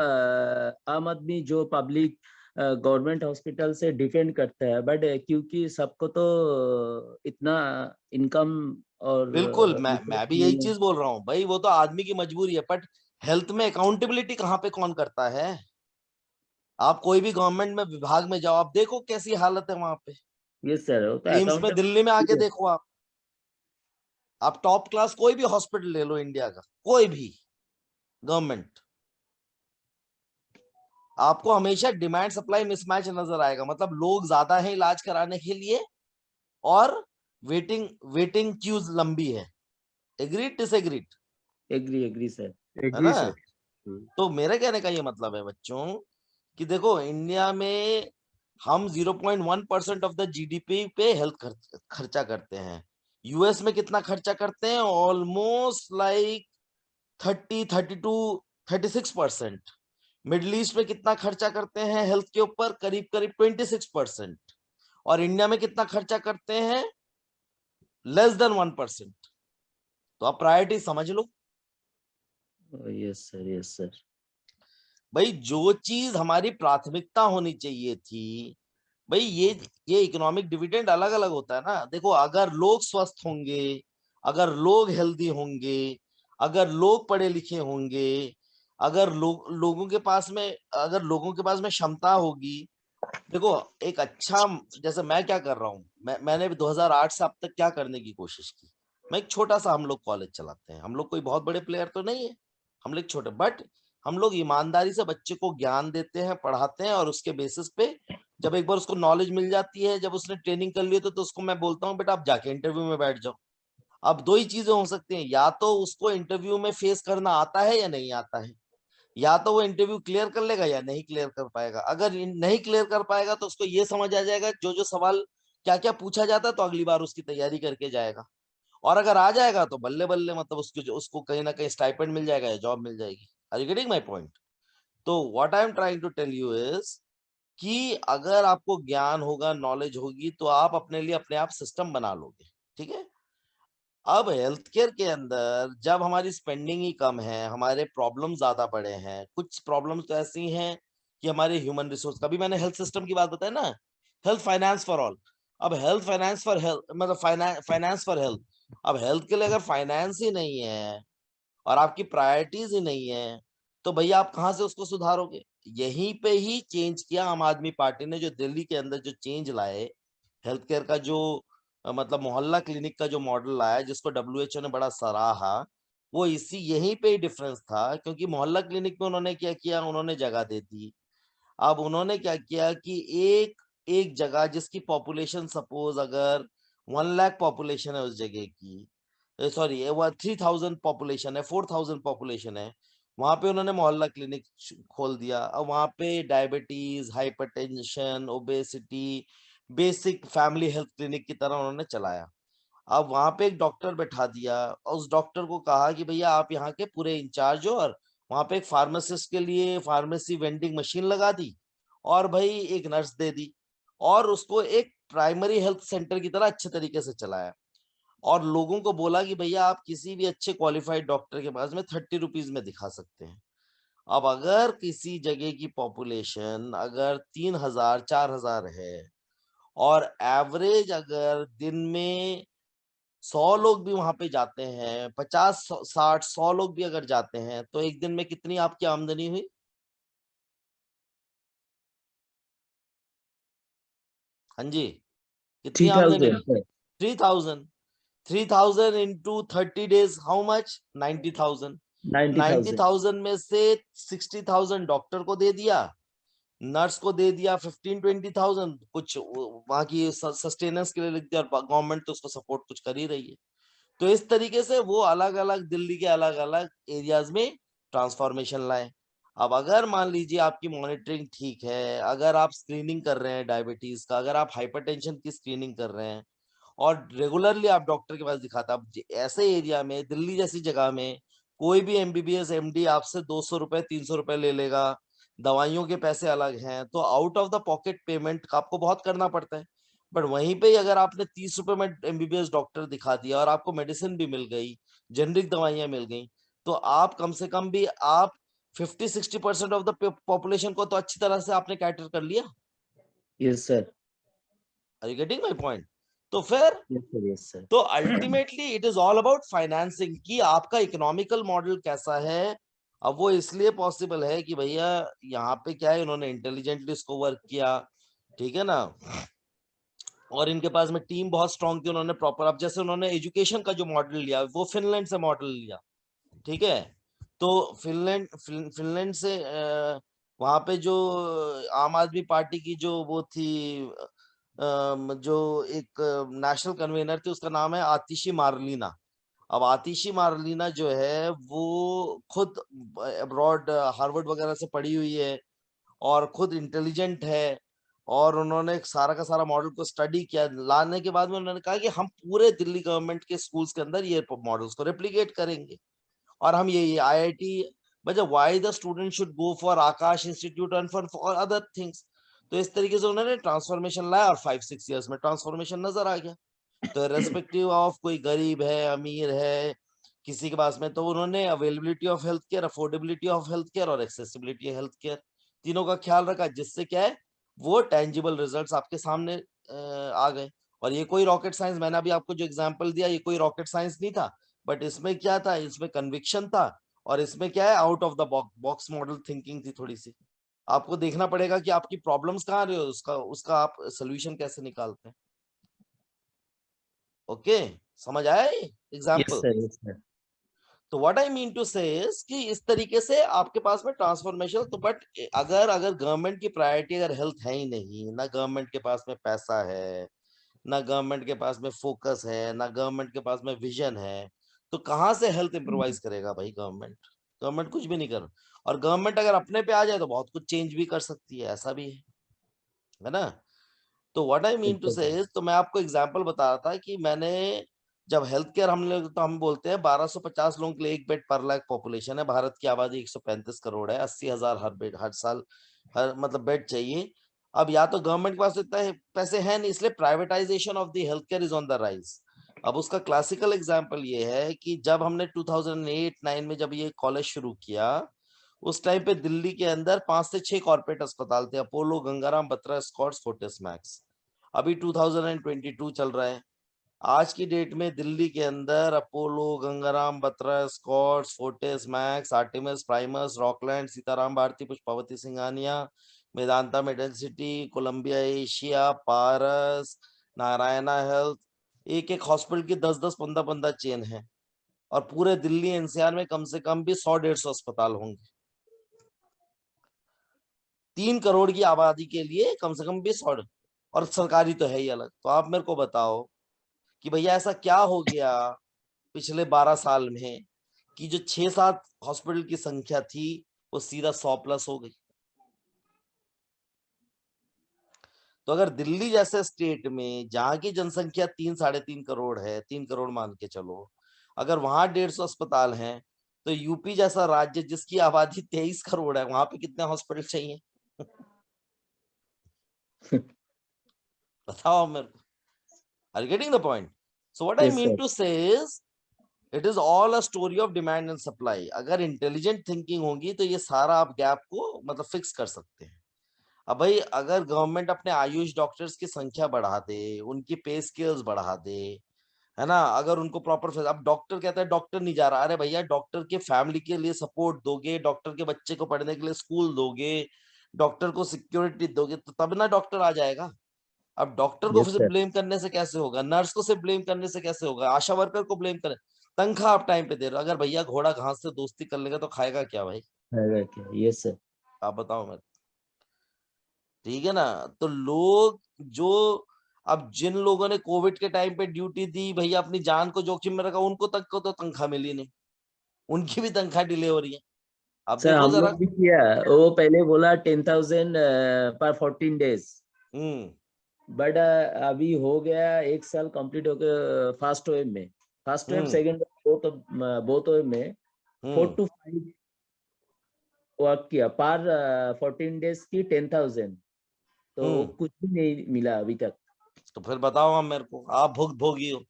आम आदमी जो पब्लिक गवर्नमेंट हॉस्पिटल से डिपेंड करता है, बट क्योंकि सबको तो इतना इनकम और बिल्कुल, मैं रिसोर्स भी यही नहीं है। चीज बोल रहा हूँ भाई, वो तो आदमी की मजबूरी है, बट हेल्थ में अकाउंटेबिलिटी कहाँ पे कौन करता है? आप कोई भी गवर्नमेंट में विभाग में जाओ, आप देखो कैसी हालत है वहां पे। यस सर, वो तो एम्स में दिल्ली में आके अकाउंटेबल। देखो आप टॉप क्लास कोई भी हॉस्पिटल ले लो इंडिया का, कोई भी गवर्नमेंट, आपको हमेशा डिमांड सप्लाई मिसमैच नजर आएगा। मतलब लोग ज्यादा हैं इलाज कराने के लिए और वेटिंग वेटिंग क्यूज लंबी है। Agreed disagreed? Agree sir. है एग्री ना? सर। तो मेरे कहने का ये मतलब है बच्चों कि देखो, इंडिया में हम 0.1% ऑफ द जीडीपी पे हेल्थ खर्चा करते हैं। यूएस में कितना खर्चा करते हैं? Almost like 36%। मिडिल ईस्ट में कितना खर्चा करते हैं हेल्थ के ऊपर? करीब करीब 26%। और इंडिया में कितना खर्चा करते हैं? Less than 1%। तो आप प्रायोरिटी समझ लो यस सर, यस सर। भाई। जो चीज हमारी प्राथमिकता होनी चाहिए थी भाई, ये इकोनॉमिक डिविडेंड अलग अलग होता है ना। देखो, अगर लोग स्वस्थ होंगे, अगर लोग हेल्दी होंगे, अगर लोग पढ़े लिखे होंगे, अगर लोगों के पास में क्षमता होगी। देखो, एक अच्छा, जैसे मैं क्या कर रहा हूँ, मैंने 2008 से अब तक क्या करने की कोशिश की। मैं एक छोटा सा, हम लोग कॉलेज चलाते हैं, हम लोग कोई बहुत बड़े प्लेयर तो नहीं है, हम लोग छोटे, बट हम लोग ईमानदारी से बच्चे को ज्ञान देते हैं, पढ़ाते हैं, और उसके बेसिस पे जब एक बार उसको नॉलेज मिल जाती है, जब उसने ट्रेनिंग कर ली तो उसको मैं बोलता हूँ, बेटा आप जाके इंटरव्यू में बैठ जाओ। अब दो ही चीजें हो सकती हैं, या तो उसको इंटरव्यू में फेस करना आता है या नहीं आता है, या तो वो इंटरव्यू क्लियर कर लेगा या नहीं क्लियर कर पाएगा। अगर नहीं क्लियर कर पाएगा तो उसको ये समझ आ जाएगा जो जो सवाल क्या क्या पूछा जाता है, तो अगली बार उसकी तैयारी करके जाएगा। और अगर आ जाएगा तो बल्ले बल्ले, मतलब उसको कहीं ना कहीं स्टाइपेंड मिल जाएगा या जॉब मिल जाएगी। Are you getting my point? तो what I am trying to tell you is कि अगर आपको ज्ञान होगा, नॉलेज होगी, तो आप अपने लिए अपने आप सिस्टम बना लोगे, ठीक है। अब हेल्थ केयर के अंदर जब हमारी स्पेंडिंग ही कम है, हमारे प्रॉब्लम ज्यादा बड़े हैं, कुछ प्रॉब्लम्स तो ऐसी हैं कि हमारे ह्यूमन रिसोर्स, कभी मैंने हेल्थ सिस्टम की बात बताई ना, हेल्थ फाइनेंस फॉर ऑल। अब हेल्थ फाइनेंस फॉर हेल्थ, मतलब फाइनेंस फॉर हेल्थ। अब हेल्थ के लिए अगर फाइनेंस ही नहीं है और आपकी प्रायोरिटीज ही नहीं है, तो भैया आप कहाँ से उसको सुधारोगे? यहीं पे ही चेंज किया आम आदमी पार्टी ने, जो दिल्ली के अंदर जो चेंज लाए हेल्थ केयर का, जो मतलब मोहल्ला क्लिनिक का जो मॉडल लाया, जिसको डब्ल्यूएचओ ने बड़ा सराहा, वो इसी यहीं पे ही डिफरेंस था। क्योंकि मोहल्ला क्लिनिक में उन्होंने क्या किया, उन्होंने जगह दे दी। अब उन्होंने क्या किया कि एक एक जगह जिसकी पॉपुलेशन सपोज अगर 1 लाख पॉपुलेशन है उस जगह की, सॉरी वो 3000 पॉपुलेशन है, 4000 पॉपुलेशन है, वहां पे उन्होंने मोहल्ला क्लिनिक खोल दिया। अब वहां पे diabetes, hypertension, obesity, basic family health clinic की तरह उन्होंने चलाया। अब वहां पे एक डॉक्टर बैठा दिया और उस डॉक्टर को कहा कि भैया आप यहाँ के पूरे इंचार्ज हो और वहां पे एक फार्मासिस्ट के लिए फार्मेसी वेंडिंग मशीन लगा दी और भाई एक नर्स दे दी और उसको एक प्राइमरी हेल्थ सेंटर की तरह अच्छे तरीके से चलाया और लोगों को बोला कि भैया आप किसी भी अच्छे क्वालिफाइड डॉक्टर के पास में 30 रुपीज में दिखा सकते हैं। अब अगर किसी जगह की पॉपुलेशन अगर 3000 4000 है और एवरेज अगर दिन में 100 लोग भी वहां पे जाते हैं, 50 60 100 लोग भी अगर जाते हैं, तो एक दिन में कितनी आपकी आमदनी हुई? हाँ जी, कितनी आमदनी? 3000 3000 3000 into 30 days, how much? 90,000। 90,000 90,000 में से 60,000 डॉक्टर को दे दिया, नर्स को दे दिया 15-20,000, कुछ वहां की सस्टेनेंस के लिए लिख दिया और गवर्नमेंट तो उसको सपोर्ट कुछ कर ही रही है। तो इस तरीके से वो अलग अलग दिल्ली के अलग अलग एरियाज में ट्रांसफॉर्मेशन लाए। अब अगर मान लीजिए आपकी मॉनिटरिंग ठीक है, अगर आप स्क्रीनिंग कर रहे हैं डायबिटीज का, अगर आप हाइपरटेंशन की स्क्रीनिंग कर रहे हैं और रेगुलरली आप डॉक्टर के पास दिखाता, ऐसे एरिया में दिल्ली जैसी जगह में कोई भी एमबीबीएस एमडी आपसे 200 रुपए 300 रुपए ले लेगा, दवाइयों के पैसे अलग हैं, तो out of the pocket payment आपको बहुत करना पड़ता है। बट वहीं पे अगर आपने 30 रुपए में एमबीबीएस डॉक्टर दिखा दिया और आपको मेडिसिन भी मिल गई, जेनरिक दवाइयां मिल गई, तो आप कम से कम भी आप 50-60% ऑफ द पॉपुलेशन को तो अच्छी तरह से आपने कैटर कर लिया। Yes sir, are you getting my point? तो फिर यस सर, यस सर। तो ultimately it is all about financing कि आपका इकोनॉमिकल मॉडल कैसा है। अब वो इसलिए पॉसिबल है कि भैया यहाँ पे क्या है, इन्होंने इंटेलिजेंटली इसको वर्क किया, ठीक है ना, और इनके पास में टीम बहुत स्ट्रांग थी, उन्होंने प्रॉपर, अब जैसे उन्होंने एजुकेशन का जो मॉडल लिया वो फिनलैंड से मॉडल लिया, ठीक है। तो फिनलैंड से वहां पे जो आम आदमी पार्टी की जो वो थी, जो एक नेशनल कन्वेनर थी, उसका नाम है आतिशी मारलीना। अब आतिशी मारलीना जो है वो खुद अब्रॉड हार्वर्ड वगैरह से पढ़ी हुई है और खुद इंटेलिजेंट है और उन्होंने सारा का सारा मॉडल को स्टडी किया। लाने के बाद में उन्होंने कहा कि हम पूरे दिल्ली गवर्नमेंट के स्कूल्स के अंदर ये मॉडल्स को रेप्लिकेट करेंगे और हम ये आईआईटी, मतलब why the student should go for Akash institute and for other things. तो इस तरीके से उन्होंने ट्रांसफॉर्मेशन लाया और 5-6 इयर्स में ट्रांसफॉर्मेशन नजर आ गया। तो रेस्पेक्टिव ऑफ कोई गरीब है अमीर है किसी के पास में, तो उन्होंने availability of health care, affordability of health care और एक्सेसिबिलिटी हेल्थ केयर, तीनों का ख्याल रखा, जिससे क्या है वो टेंजिबल रिजल्ट्स आपके सामने आ गए। और ये कोई रॉकेट साइंस, मैंने अभी आपको जो एग्जांपल दिया ये कोई रॉकेट साइंस नहीं था, बट इसमें क्या था, इसमें कन्विक्शन था और इसमें क्या है out of the box model thinking थी थोड़ी सी। आपको देखना पड़ेगा कि आपकी प्रॉब्लम्स कहाँ रही हो, उसका उसका आप सोल्यूशन कैसे निकालते हैं। ओके, समझ आया yes example? Sir, yes sir. तो व्हाट आई मीन टू से इज कि इस तरीके से आपके पास में ट्रांसफॉर्मेशन, तो बट अगर अगर गवर्नमेंट की प्रायोरिटी अगर हेल्थ है ही नहीं, ना गवर्नमेंट के पास में पैसा है, ना गवर्नमेंट के पास में फोकस है, ना गवर्नमेंट के पास में विजन है, तो कहाँ से हेल्थ इम्प्रोवाइज करेगा भाई गवर्नमेंट? गवर्नमेंट कुछ भी नहीं कर, और गवर्नमेंट अगर अपने पे आ जाए तो बहुत कुछ चेंज भी कर सकती है, ऐसा भी है ना। तो व्हाट आई मीन टू से इज, तो मैं आपको एग्जांपल बता रहा था कि मैंने जब हेल्थ केयर हमने, तो हम बोलते हैं 1250 लोगों के लिए एक बेड पर लाख पॉपुलेशन है, भारत की आबादी 135 करोड़ है, 80,000 हर बेड हर साल, हर मतलब बेड चाहिए। अब या तो गवर्नमेंट के पास इतना पैसे हैं नहीं, इसलिए privatisation of the health care is on the rise. अब उसका क्लासिकल एग्जांपल ये है कि जब हमने 2008-9 में जब ये कॉलेज शुरू किया, उस टाइम पे दिल्ली के अंदर 5 से 6 कॉर्पोरेट अस्पताल थे, अपोलो, गंगाराम, बत्रा, स्कॉट्स, फोर्टिस मैक्स। अभी 2022 चल रहा है, आज की डेट में दिल्ली के अंदर Apollo, Gangaram, Batra, Scots, Fortis Max, Artemis, Primus, Rockland, Sitaram Bharti, Pushpawati Singhania, Medanta Medicity, Columbia Asia, Paras, Narayana health, एक एक हॉस्पिटल की 10-10 15-15 चेन है और पूरे दिल्ली एनसीआर में कम से कम भी 100-150 अस्पताल होंगे। 3 करोड़ की आबादी के लिए कम से कम भी 100, और सरकारी तो है ही अलग। तो आप मेरे को बताओ कि भैया ऐसा क्या हो गया पिछले 12 साल में कि जो 6-7 हॉस्पिटल की संख्या थी वो सीधा 100+ हो गई। तो अगर दिल्ली जैसे स्टेट में जहां की जनसंख्या 3-3.5 करोड़ है, 3 करोड़ मान के चलो, अगर वहां 150 अस्पताल हैं, तो यूपी जैसा राज्य जिसकी आबादी 23 करोड़ है, वहां पे कितने हॉस्पिटल चाहिए? बताओ मेरे को। Are you getting the point? So what I Yes, mean sir. to say is, it is all a story of demand and supply. अगर इंटेलिजेंट थिंकिंग होगी तो ये सारा आप गैप को मतलब फिक्स कर सकते हैं। अब भाई अगर गवर्नमेंट अपने आयुष डॉक्टर्स की संख्या बढ़ा दे, उनकी पे स्केल्स बढ़ा दे, है ना, अगर उनको प्रॉपर, अब डॉक्टर कहता है डॉक्टर नहीं जा रहा, अरे भैया डॉक्टर के फैमिली के लिए सपोर्ट दोगे, डॉक्टर के बच्चे को पढ़ने के लिए स्कूल दोगे, डॉक्टर को सिक्योरिटी दोगे, तो तब ना डॉक्टर आ जाएगा। अब डॉक्टर को Yes, सिर्फ sir. ब्लेम करने से कैसे होगा, नर्स को सिर्फ ब्लेम करने से कैसे होगा, आशा वर्कर को ब्लेम करें, तनख्वाह आप टाइम पे दे रहे हो। अगर भैया घोड़ा घास से दोस्ती कर लेगा तो खाएगा क्या भाई? Yes, sir. आप बताओ मेरे। ठीक है ना? तो लोग जो, अब जिन लोगों ने कोविड के टाइम पे ड्यूटी दी भैया, अपनी जान को जोखिम में रखा, उनको तक को तो तनख्वाह मिली नहीं, उनकी भी तनख्वाह डिले हो रही है। अब सर देखो हम जरा। लोग भी किया, वो पहले बोला 10,000 पर 14 डेज, बट अभी हो गया 1 साल कंप्लीट हो गया फर्स्ट वेव में, first wave second both wave में 4 to 5 वर्क किया पर 14 डेज की 10,000, तो कुछ भी नहीं मिला अभी तक। तो फिर बताओ आप मेरे को, आप भुक्त भोगी हो।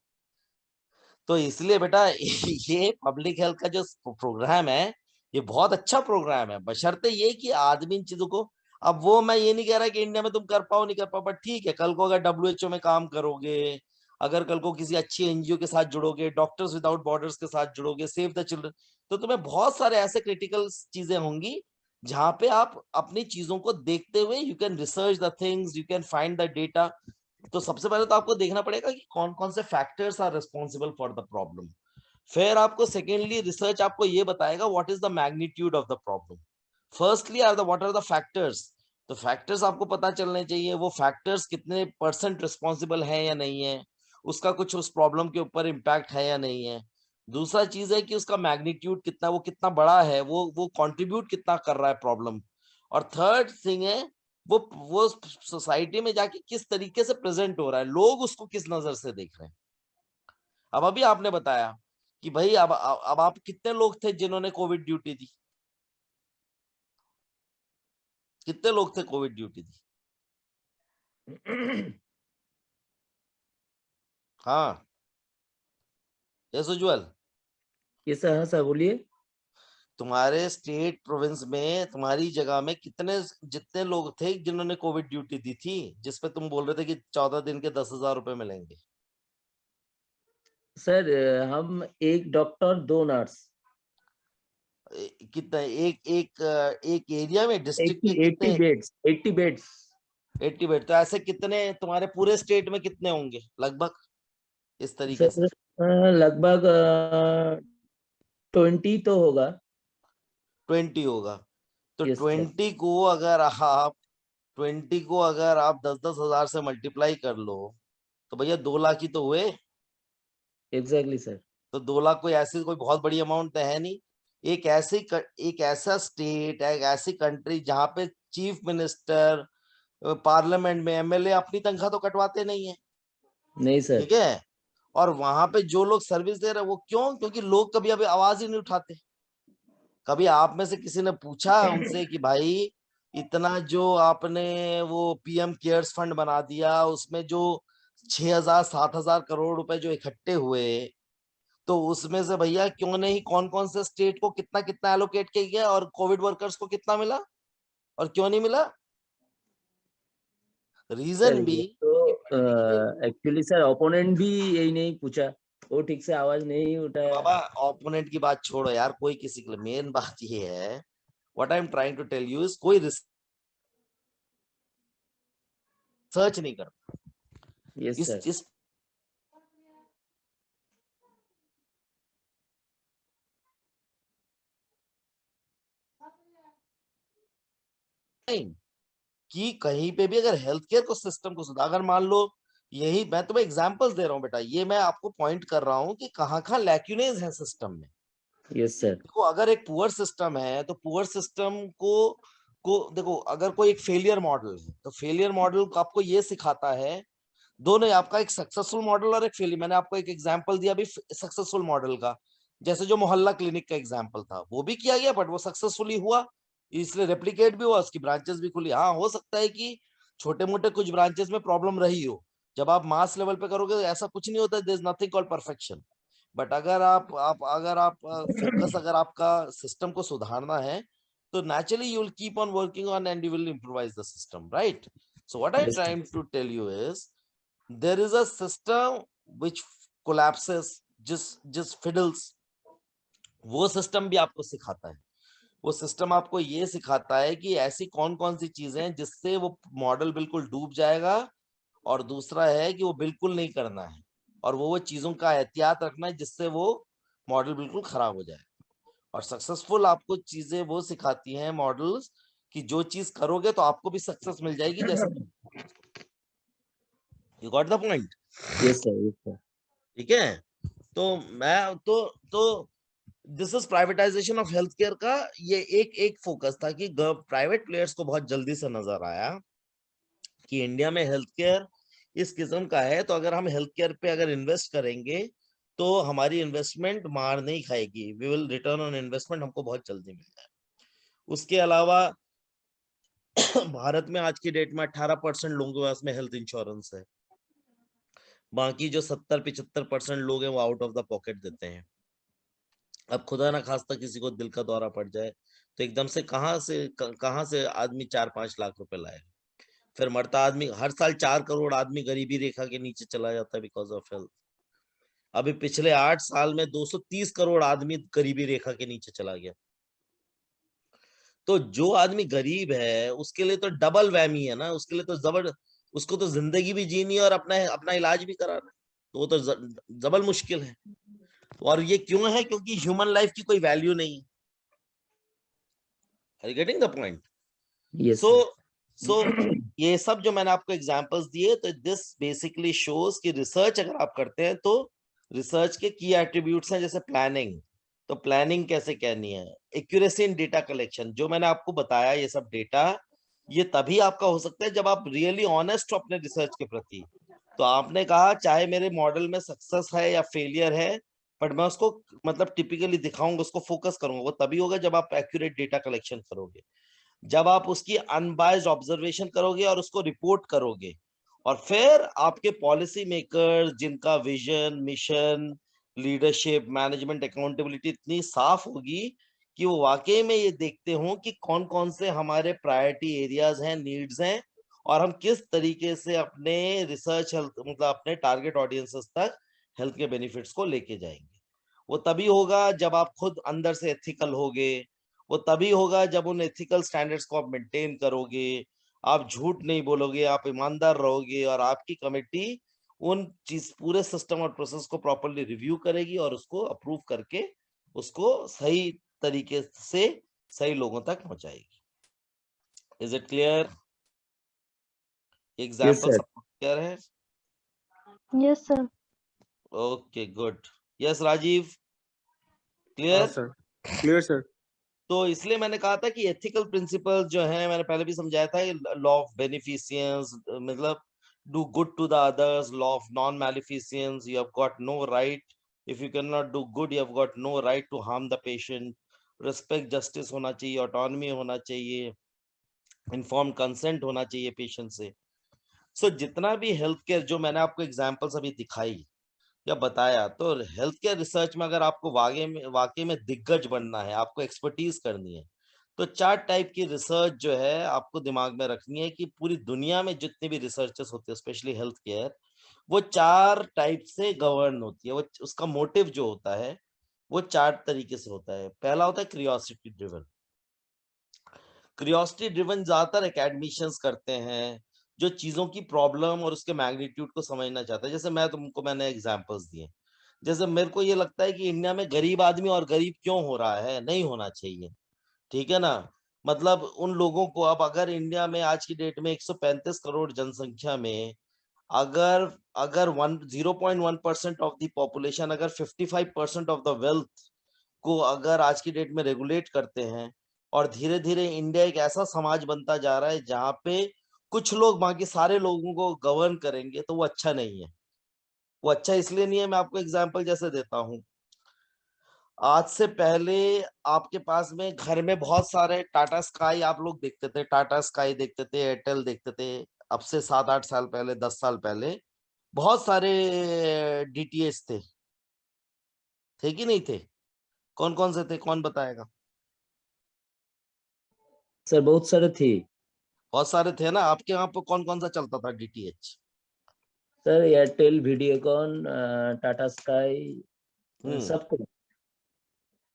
तो इसलिए बेटा ये पब्लिक हेल्थ का जो प्रोग्राम है, ये बहुत अच्छा प्रोग्राम है, बशर्ते ये कि आदमी इन चीजों को, अब वो मैं ये नहीं कह रहा कि इंडिया में तुम कर पाओ नहीं कर पाओ, बट ठीक है, कल को अगर WHO में काम करोगे, अगर कल को किसी अच्छी एनजीओ के साथ जुड़ोगे, डॉक्टर्स विदाउट बॉर्डर्स के साथ जुड़ोगे, सेव द चिल्ड्रन, तो तुम्हें बहुत सारे ऐसे क्रिटिकल चीजें होंगी जहां पे आप अपनी चीजों को देखते हुए you can research the things, you can find the data. तो सबसे पहले तो आपको देखना पड़ेगा कि कौन कौन से factors are responsible for the problem. फिर आपको सेकेंडली रिसर्च आपको ये बताएगा what is the magnitude of the problem. Firstly are the what are the factors. तो फैक्टर्स आपको पता चलने चाहिए, वो फैक्टर्स कितने % रिस्पॉन्सिबल है या नहीं है, उसका कुछ उस प्रॉब्लम के ऊपर इम्पैक्ट है या नहीं है। दूसरा चीज है कि उसका मैग्नीट्यूड कितना, वो कितना बड़ा है, वो कंट्रीब्यूट कितना कर रहा है प्रॉब्लम। और थर्ड थिंग है वो सोसाइटी में जाके किस तरीके से प्रेजेंट हो रहा है, लोग उसको किस नजर से देख रहे हैं। अब अभी आपने बताया कि भाई अब आप कितने लोग थे जिन्होंने कोविड ड्यूटी दी, कितने लोग थे कोविड ड्यूटी दी? हाँ यस उज्जवल, ये सर, हाँ सर बोलिए। तुम्हारे स्टेट प्रोविंस में तुम्हारी जगह में कितने जितने लोग थे जिन्होंने कोविड ड्यूटी दी थी, जिसपे तुम बोल रहे थे कि 14 दिन के 10,000 रुपए मिलेंगे? सर हम एक डॉक्टर 2 नर्स, कितना एक एरिया में, डिस्ट्रिक्ट के 80 कितने? Beds, 80 beds. 80 बेड। तो ऐसे कितने तुम्हारे पूरे स्टेट में कितने होंगे लगभग इस तरीके से? सर लगभग 20 तो होगा। 20 होगा। तो यस सर। 20 को अगर आप 10-10 हजार से मल्टीप्लाई कर लो तो भैया 2 लाख ही तो हुए। Exactly sir. तो 2 लाख कोई ऐसी कोई बहुत बड़ी अमाउंट तो है नहीं। एक ऐसा स्टेट है, एक ऐसी कंट्री जहां पे चीफ मिनिस्टर, पार्लियामेंट में एमएलए अपनी तनख्वाह तो कटवाते नहीं है, नहीं सर। ठीक है? और वहां पे जो लोग सर्विस दे रहे हैं वो क्यों? क्योंकि लोग कभी अभी आवाज ही नहीं उठाते। कभी आप में से किसी ने पूछा उनसे कि भाई इतना जो आपने वो पीएम केयर्स फंड बना दिया, उसमें जो 6,000-7,000 करोड़ रुपए जो इकट्ठे हुए, तो उसमें से भैया क्यों नहीं, कौन कौन से स्टेट को कितना कितना एलोकेट किया गया और कोविड वर्कर्स को कितना मिला और क्यों नहीं मिला? सर रीजन भी ये तो एक्चुअली सर ओपोनेंट भी यही नहीं पूछा, वो ठीक से आवाज नहीं उठाया। बाबा ओपोनेंट की बात छोड़ो यार, कोई किसी के लिए, मेन बात ये है, what I am trying to tell you is, कोई रिसर्च नहीं करता यस सर। इस टाइम कि कहीं पे भी अगर हेल्थ केयर को सिस्टम को सुधार, अगर मान लो, यही मैं तुम्हें एग्जांपल्स दे रहा हूँ बेटा, ये मैं आपको पॉइंट कर रहा हूँ कि कहाँ लैक्यूनेज है सिस्टम में। Yes sir. देखो अगर एक पुअर सिस्टम है तो पुअर सिस्टम को देखो, अगर कोई एक फेलियर मॉडल है तो फेलियर मॉडल आपको ये सिखाता है, दोनों, आपका एक सक्सेसफुल मॉडल और एक फेलियर। मैंने आपको एक एग्जांपल दिया अभी सक्सेसफुल मॉडल का, जैसे जो मोहल्ला क्लिनिक का एग्जाम्पल था, वो भी किया गया बट वो सक्सेसफुली हुआ, इसलिए रेप्लिकेट भी हुआ, उसकी ब्रांचेस भी खुली। हाँ, हो सकता है कि छोटे मोटे कुछ ब्रांचेस में प्रॉब्लम रही हो, जब आप मास लेवल पे करोगे तो ऐसा कुछ नहीं होता, there is nothing called perfection. But अगर आप फोकस अगर आपका सिस्टम को सुधारना है, तो naturally you will keep on working on and you will improvise the system, right? So what I'm Yes, sir. trying to tell you is there is a system which collapses, just fiddles, वो system भी आपको सिखाता है। वो system आपको ये सिखाता है कि ऐसी कौन कौन सी चीजें हैं जिससे वो मॉडल बिल्कुल डूब जाएगा, और दूसरा है कि वो बिल्कुल नहीं करना है, और वो चीजों का एहतियात रखना है जिससे वो मॉडल बिल्कुल खराब हो जाए। और सक्सेसफुल आपको चीजें वो सिखाती हैं मॉडल्स, कि जो चीज करोगे तो आपको भी सक्सेस मिल जाएगी, जैसे you got the point. Yes, sir. Yes, sir. ठीक है, तो मैं तो this is privatisation of health care का ये एक फोकस था कि प्राइवेट प्लेयर्स को बहुत जल्दी से नजर आया कि इंडिया में हेल्थ केयर इस किस्म का है, तो अगर हम हेल्थ केयर पे अगर इन्वेस्ट करेंगे तो हमारी इन्वेस्टमेंट मार नहीं खाएगी, we will return on investment हमको बहुत जल्दी मिल जाए। उसके अलावा भारत में आज की डेट में 18% लोगों के पास में हेल्थ इंश्योरेंस है, बाकी जो 70-75% लोग हैं वो आउट ऑफ द पॉकेट देते हैं। अब खुदा ना खास्ता किसी को दिल का दौरा पड़ जाए तो एकदम से कहां से आदमी 4-5 लाख रुपए लाएगा, फिर मरता आदमी, हर साल 4 करोड़ आदमी गरीबी रेखा के नीचे चला जाता है बिकॉज ऑफ हेल्थ। अभी पिछले 8 साल में 230 करोड़ आदमी गरीबी रेखा के नीचे चला गया। तो जो आदमी गरीब है उसके लिए तो डबल वैमी है ना, उसके लिए तो उसको तो जिंदगी भी जीनी है और अपना इलाज भी कराना है, तो वो तो जबल मुश्किल है। और ये क्यों है? क्योंकि ह्यूमन लाइफ की कोई वैल्यू नहीं है। Are you getting the point? Yes, So, sir. so ये सब जो मैंने आपको एग्जांपल्स दिए, तो दिस बेसिकली शोज कि रिसर्च अगर आप करते हैं तो रिसर्च के की एट्रीब्यूट्स हैं, जैसे प्लानिंग, तो प्लानिंग कैसे करनी है, एक्यूरेसी इन डेटा कलेक्शन, जो मैंने आपको बताया ये सब डेटा, ये तभी आपका हो सकता है जब आप रियली ऑनेस्ट हो अपने रिसर्च के प्रति। तो आपने कहा चाहे मेरे मॉडल में सक्सेस है या फेलियर है, बट मैं उसको मतलब टिपिकली दिखाऊंगा, उसको फोकस करूंगा, वो तभी होगा जब आप एक्यूरेट डेटा कलेक्शन करोगे, जब आप उसकी अनबायस्ड ऑब्जर्वेशन करोगे और उसको रिपोर्ट करोगे, और फिर आपके पॉलिसी मेकर जिनका vision, mission, leadership, management, accountability इतनी साफ होगी कि वो वाकई में ये देखते हो कि कौन कौन से हमारे प्रायोरिटी एरियाज हैं, नीड्स हैं, और हम किस तरीके से अपने रिसर्च हेल्थ मतलब अपने टारगेट ऑडियंसेस तक हेल्थ के बेनिफिट्स को लेके जाएंगे। वो तभी होगा जब आप खुद अंदर से एथिकल होगे, वो तभी होगा जब उन एथिकल स्टैंडर्ड्स को आप मेंटेन करोगे, आप झूठ नहीं बोलोगे, आप ईमानदार रहोगे, और आपकी कमेटी उन चीज पूरे सिस्टम और प्रोसेस को प्रॉपर्ली रिव्यू करेगी और उसको अप्रूव करके उसको सही तरीके से सही लोगों तक पहुंचाएगी। Is it clear? Yes, example sir. सबको क्लियर है? Yes, sir. Okay, good. Yes Rajiv, हाँ क्लियर? Sir, clear sir. तो इसलिए मैंने कहा था कि एथिकल प्रिंसिपल जो है, मैंने पहले भी समझाया था, लॉ ऑफ बेनिफिशियंस, मतलब do good to the others, law of non maleficence, you have got no right, if you can not do good you have got no right to harm the patient, respect, justice होना चाहिए, autonomy होना चाहिए, inform consent होना चाहिए patient से। सो जितना भी health care जो मैंने आपको एग्जांपल्स अभी दिखाई या बताया, तो हेल्थ केयर रिसर्च में अगर आपको वाकई में दिग्गज बनना है, आपको एक्सपर्टीज करनी है, तो 4 टाइप की रिसर्च जो है आपको दिमाग में रखनी है कि पूरी दुनिया में जितने भी रिसर्चर्स होते हैं स्पेशली हेल्थ केयर, वो 4 टाइप से गवर्न होती है। वो उसका मोटिव जो होता है वो 4 तरीके से होता है। पहला होता है क्यूरियोसिटी ड्रिवन। क्यूरियोसिटी ड्रिवन ज्यादातर एकेडमिशियंस करते हैं, जो चीजों की प्रॉब्लम और उसके मैग्नीट्यूड को समझना चाहता है। जैसे मैंने एग्जांपल्स दिए, जैसे मेरे को ये लगता है कि इंडिया में गरीब आदमी और गरीब क्यों हो रहा है, नहीं होना चाहिए, ठीक है ना। मतलब उन लोगों को, अब अगर इंडिया में आज की डेट में 135 करोड़ जनसंख्या में अगर अगर 0.1% ऑफ द पॉपुलेशन अगर 55% ऑफ द वेल्थ को अगर आज की डेट में रेगुलेट करते हैं, और धीरे धीरे इंडिया एक ऐसा समाज बनता जा रहा है जहां पे कुछ लोग बाकी सारे लोगों को गवर्न करेंगे, तो वो अच्छा नहीं है। वो अच्छा इसलिए नहीं है, मैं आपको एग्जांपल जैसे देता हूं। आज से पहले आपके पास में घर में बहुत सारे टाटा स्काई आप लोग देखते थे, टाटा स्काई देखते थे, एयरटेल देखते थे। अब से 7-8 साल पहले, 10 साल पहले बहुत सारे डीटीएच थे कि नहीं थे? कौन कौन से थे, कौन बताएगा? सर बहुत सारे थी। बहुत सारे थे ना। आपके यहाँ पे कौन कौन सा चलता था DTH? Sir Airtel, Videocon, Tata sky, सब कुछ।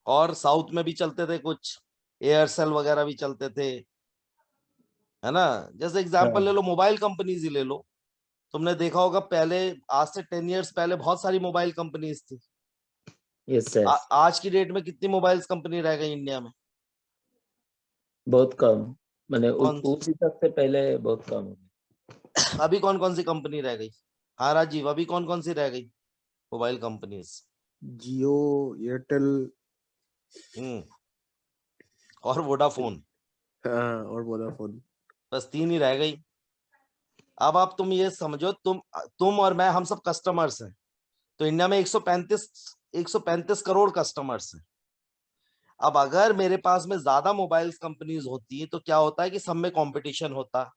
और साउथ में भी चलते थे कुछ, एयरसेल वगैरह भी चलते थे, है ना? जैसे एग्जांपल ले लो, मोबाइल कंपनीज ही ले लो। तुमने देखा होगा पहले, आज से 10 इयर्स पहले बहुत सारी मोबाइल कंपनीज थी। Yes sir. आज की डेट में कितनी मोबाइल कंपनी रह गई इंडिया में? बहुत कम, मैंने कौन उस हिसाब से पहले बहुत कम हो गई। अभी कौन कौन सी कंपनी रह गई? हाँ राजीव, अभी कौन कौन सी रह गई मोबाइल कंपनीज? जियो, एयरटेल, और वोडाफोन। हाँ, और वोडाफोन। बस 3 ही रह गई। अब आप तुम ये समझो, तुम और मैं, हम सब कस्टमर्स हैं। तो इंडिया में 135 करोड़ कस्टमर्स हैं। अब अगर मेरे पास में ज्यादा मोबाइल कंपनीज होती तो क्या होता है कि सब में कंपटीशन होता,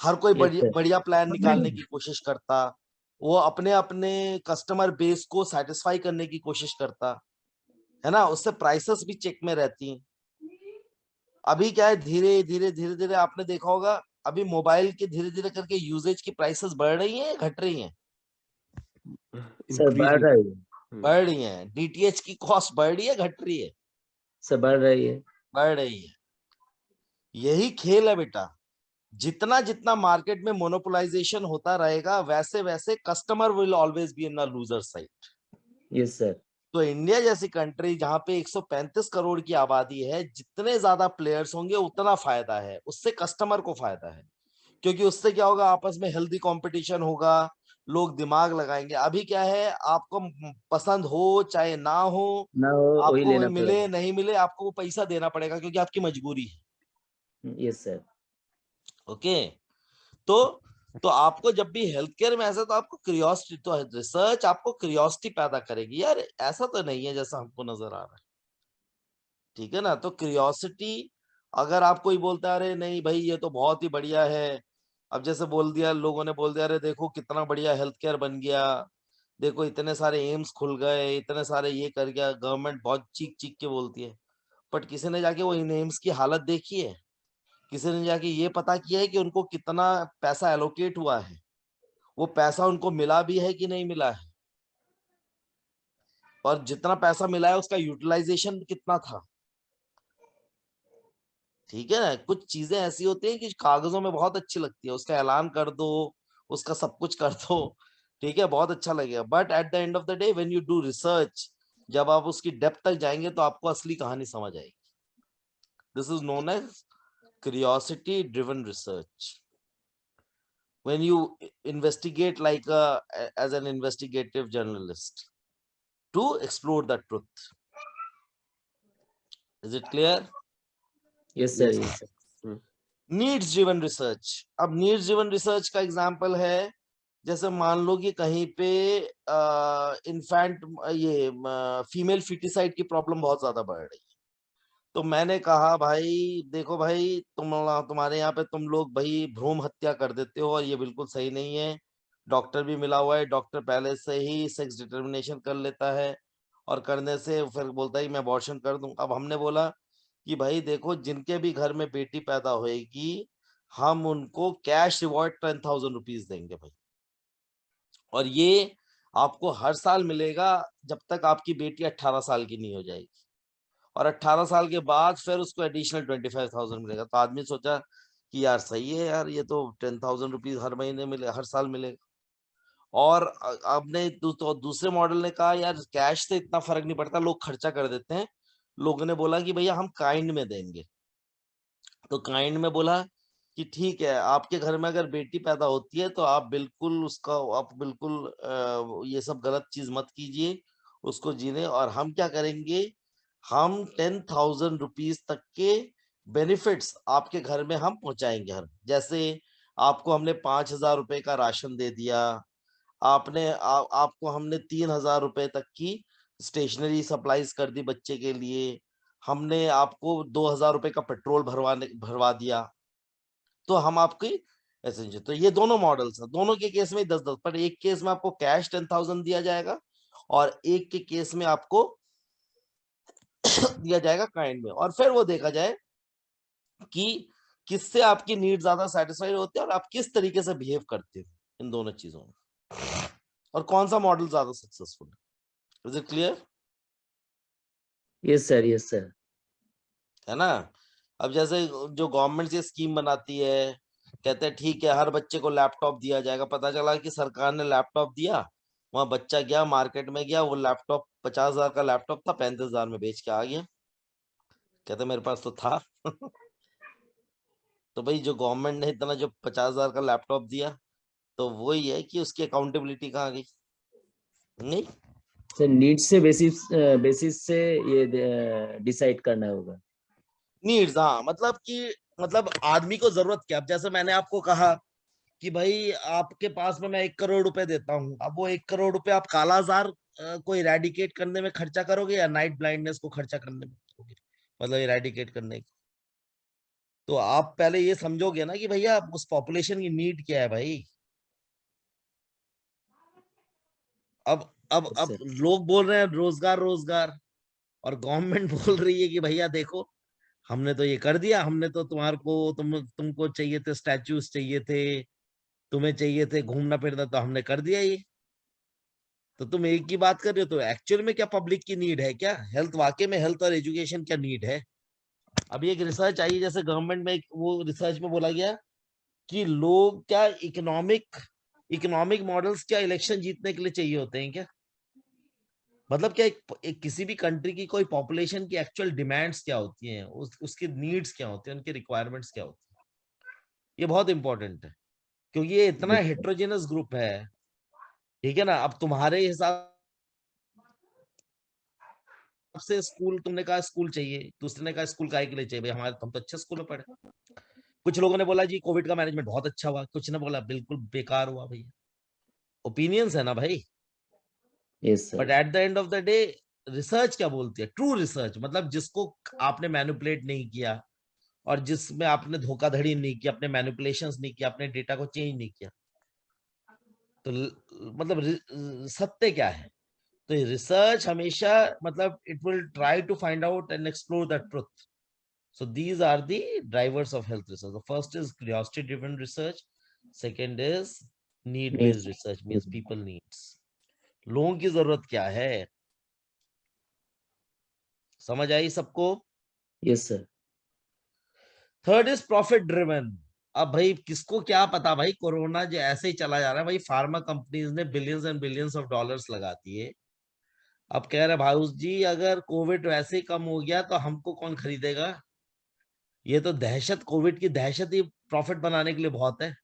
हर कोई यस बढ़िया सर। बढ़िया प्लान निकालने की कोशिश करता, वो अपने अपने कस्टमर बेस को सेटिस्फाई करने की कोशिश करता, है ना? उससे प्राइसेस भी चेक में रहती हैं। अभी क्या है, धीरे धीरे धीरे धीरे आपने देखा होगा, अभी मोबाइल के धीरे धीरे करके यूजेज की प्राइसेस बढ़ रही हैं, घट रही हैं? सर बढ़ इंक्रीजिंग। रही है। बढ़ रही हैं। डीटीएच की कॉस्ट बढ़ रही है, घट रही है? सर बढ़ रही है। बढ़ रही है। यही खेल है बेटा। जितना जितना मार्केट में मोनोपोलाइजेशन होता रहेगा, वैसे वैसे customer will always be in the loser side. Yes sir. तो इंडिया जैसी कंट्री जहां पे 135 करोड़ की आबादी है, जितने ज्यादा प्लेयर्स होंगे उतना फायदा है, उससे कस्टमर को फायदा है। क्योंकि उससे क्या होगा, आपस में हेल्दी कंपटीशन होगा, लोग दिमाग लगाएंगे। अभी क्या है, आपको पसंद हो चाहे ना हो, ना हो वही आपको लेना मिले पड़ेगा। नहीं मिले, आपको वो पैसा देना पड़ेगा, क्योंकि आपकी मजबूरी है। Yes sir. ओके। तो तो आपको जब भी हेल्थ केयर में ऐसा, तो आपको क्यूरियोसिटी, तो रिसर्च आपको क्यूरियोसिटी पैदा करेगी, यार ऐसा तो नहीं है जैसा हमको नजर आ रहा है। ठीक है ना? तो क्यूरियोसिटी, अगर आप कोई बोलता है अरे नहीं भाई ये तो बहुत ही बढ़िया है, अब जैसे बोल दिया, लोगों ने बोल दिया अरे देखो कितना बढ़िया हेल्थ केयर बन गया, देखो इतने सारे एम्स खुल गए, इतने सारे ये कर गया, गवर्नमेंट बहुत चीख चीख के बोलती है। बट किसी ने जाके वो इन एम्स की हालत देखी है? किसी ने जाके ये पता किया है कि उनको कितना पैसा एलोकेट हुआ है, वो पैसा उनको मिला भी है कि नहीं मिला है, और जितना पैसा मिला है उसका यूटिलाइजेशन कितना था? ठीक है ना? कुछ चीजें ऐसी होती हैं कि कागजों में बहुत अच्छी लगती है, उसका ऐलान कर दो, उसका सब कुछ कर दो, ठीक है, बहुत अच्छा लगेगा। But at the end of the day when you do research, जब आप उसकी डेप्थ तक जाएंगे तो आपको असली कहानी समझ आएगी। This is known as curiosity driven research. When you investigate like as an investigative journalist to explore the truth. Is it clear? Yes sir. Yes. Yes sir. Needs driven research. अब needs driven research का example है, जैसे मान लो कि कहीं पे infant ये female foeticide की प्रॉब्लम बहुत ज्यादा बढ़ रही है। तो मैंने कहा भाई देखो भाई, तुम्हारे यहाँ पे तुम लोग भाई भ्रूण हत्या कर देते हो, और ये बिल्कुल सही नहीं है। डॉक्टर भी मिला हुआ है, डॉक्टर पहले से ही सेक्स डिटर्मिनेशन कर लेता है, और करने से फिर बोलता है कि मैं अबॉर्शन कर दूं। अब हमने बोला कि भाई देखो, जिनके भी घर में बेटी पैदा होएगी, हम उनको कैश रिवॉर्ड 10,000 रुपीज देंगे भाई, और ये आपको हर साल मिलेगा जब तक आपकी बेटी 18 साल की नहीं हो जाएगी, और 18 साल के बाद फिर उसको एडिशनल 25,000 मिलेगा। तो आदमी सोचा कि यार सही है यार, ये तो 10,000 रुपीज हर महीने मिले, हर साल मिलेगा। और आपने तो दूसरे मॉडल ने कहा यार कैश से इतना फर्क नहीं पड़ता, लोग खर्चा कर देते हैं। लोगों ने बोला कि भैया हम काइंड में देंगे। तो काइंड में बोला कि ठीक है, आपके घर में अगर बेटी पैदा होती है तो आप बिल्कुल उसका, आप बिल्कुल ये सब गलत चीज मत कीजिए, उसको जीने। और हम क्या करेंगे, हम 10,000 रुपीज तक के बेनिफिट्स आपके घर में हम पहुंचाएंगे। हर जैसे आपको हमने 5,000 रुपए का राशन दे दिया, आपको हमने 3,000 रुपए तक की स्टेशनरी सप्लाईज कर दी बच्चे के लिए, हमने आपको 2000 रुपए का पेट्रोल भरवा दिया, तो हम आपकी ऐसे। तो ये दोनों मॉडल्स हैं, दोनों के केस में 10-10, पर एक केस में आपको कैश 10,000 दिया जाएगा और एक के केस में आपको दिया जाएगा काइंड में। और फिर वो देखा जाए कि किससे आपकी नीड ज्यादा सेटिस्फाइड होती है और आप किस तरीके से बिहेव करते हो इन दोनों चीजों में, और कौन सा मॉडल ज्यादा सक्सेसफुल है। Is it clear? Yes sir, yes sir. है ना? अब जैसे जो गवर्नमेंट से स्कीम बनाती है, कहते हैं ठीक है हर बच्चे को लैपटॉप दिया जाएगा, पता चला कि सरकार ने लैपटॉप दिया, वहां बच्चा गया मार्केट में गया, वो लैपटॉप 50,000 का लैपटॉप था, 35,000 में बेच के आ गया, कहते मेरे पास तो था। तो भाई जो गवर्नमेंट ने इतना जो 50,000 का लैपटॉप दिया, तो वही है कि उसकी अकाउंटेबिलिटी कहाँ गई? नहीं, सर नीड से बेसिस से ये डिसाइड करना होगा। नीड्स, हाँ, मतलब आदमी को जरूरत क्या। अब जैसे मैंने आपको कहा कि भाई आपके पास में मैं 1 करोड़ रुपए देता हूँ, अब वो 1 करोड़ रुपए आप कालाजार को इरेडिकेट करने में खर्चा करोगे या नाइट ब्लाइंडनेस को खर्चा करने में करोगे, मतलब इरेडिकेट करने की। तो आप पहले ये समझोगे ना कि भैया उस पॉपुलेशन की नीड क्या है भाई। अब Yes, sir. लोग बोल रहे हैं रोजगार रोजगार, और गवर्नमेंट बोल रही है कि भैया देखो हमने तो ये कर दिया, हमने तो तुम्हारे को तुमको चाहिए थे स्टैचूज, चाहिए थे, तुम्हें चाहिए थे घूमना फिरना, तो हमने कर दिया ये। तो तुम एक की बात कर रहे हो, तो एक्चुअल में क्या पब्लिक की नीड है क्या? हेल्थ, वाकई में हेल्थ और एजुकेशन क्या नीड है? अभी एक रिसर्च आई, जैसे गवर्नमेंट में वो रिसर्च में बोला गया कि लोग क्या इकोनॉमिक मॉडल्स क्या इलेक्शन जीतने के लिए चाहिए होते हैं क्या? मतलब क्या एक किसी भी कंट्री की कोई पॉपुलेशन की एक्चुअल डिमांड्स क्या होती हैं, उसकी नीड्स क्या होती हैं, उनकी रिक्वायरमेंट्स क्या होती हैं, ये बहुत इंपॉर्टेंट है, क्योंकि ये इतना Yes, sir. हेट्रोजेनस ग्रुप है। ठीक है ना? अब तुम्हारे हिसाब से स्कूल, तुमने कहा स्कूल चाहिए, दूसरे ने कहा स्कूल काहे के लिए चाहिए, भाई हमारे हम तो अच्छे स्कूल में पढ़े। कुछ लोगों ने बोला जी कोविड का मैनेजमेंट बहुत अच्छा हुआ, कुछ ने बोला बिल्कुल बेकार हुआ। भैया ओपिनियंस है ना भाई। Yes, sir. But at the end of the day research क्या बोलती है? ट्रू रिसर्च मतलब जिसको आपने मैनिपुलेट नहीं किया और जिसमें आपने धोखाधड़ी नहीं की, अपने मैनिपुलेशंस नहीं किया, अपने डेटा को चेंज नहीं किया, तो मतलब सत्य क्या है? तो रिसर्च हमेशा मतलब it will try to find out and explore the truth. So these are the drivers of health research. The first is curiosity driven research. Second is need Yes. based research, means people needs. लोगों की जरूरत क्या है, समझ आई सबको? Yes, sir. Third is profit driven. अब भाई किसको क्या पता भाई, कोरोना जो ऐसे ही चला जा रहा है भाई, फार्मा कंपनीज ने billions and billions of dollars लगा दिए। अब कह रहे भाई जी अगर कोविड वैसे ही कम हो गया तो हमको कौन खरीदेगा? ये तो दहशत, कोविड की दहशत ही प्रॉफिट बनाने के लिए बहुत है।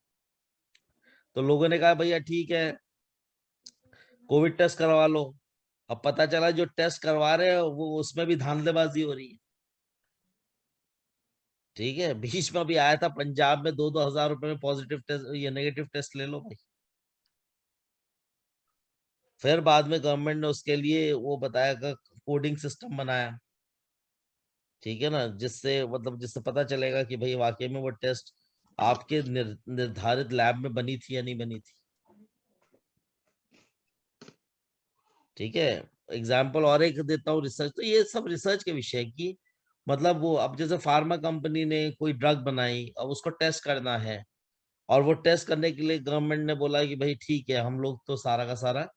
तो लोगों ने कहा भैया ठीक है कोविड टेस्ट करवा लो। अब पता चला जो टेस्ट करवा रहे हैं वो उसमें भी धांधलेबाजी हो रही है। ठीक है, बीच में भी आया था पंजाब में 2-2 हजार रुपए में पॉजिटिव टेस्ट, ये नेगेटिव टेस्ट ले लो भाई। फिर बाद में गवर्नमेंट ने उसके लिए वो बताया कि कोडिंग सिस्टम बनाया, ठीक है ना, जिससे पता चलेगा कि भाई वाकई में वो टेस्ट आपके निर्धारित लैब में बनी थी या नहीं बनी थी। ठीक है, एग्जाम्पल और एक देता हूँ रिसर्च, तो ये सब रिसर्च के विषय की मतलब वो अब जैसे फार्मा कंपनी ने कोई ड्रग बनाई, अब उसको टेस्ट करना है, और वो टेस्ट करने के लिए गवर्नमेंट ने बोला कि भाई ठीक है हम लोग तो सारा का सारा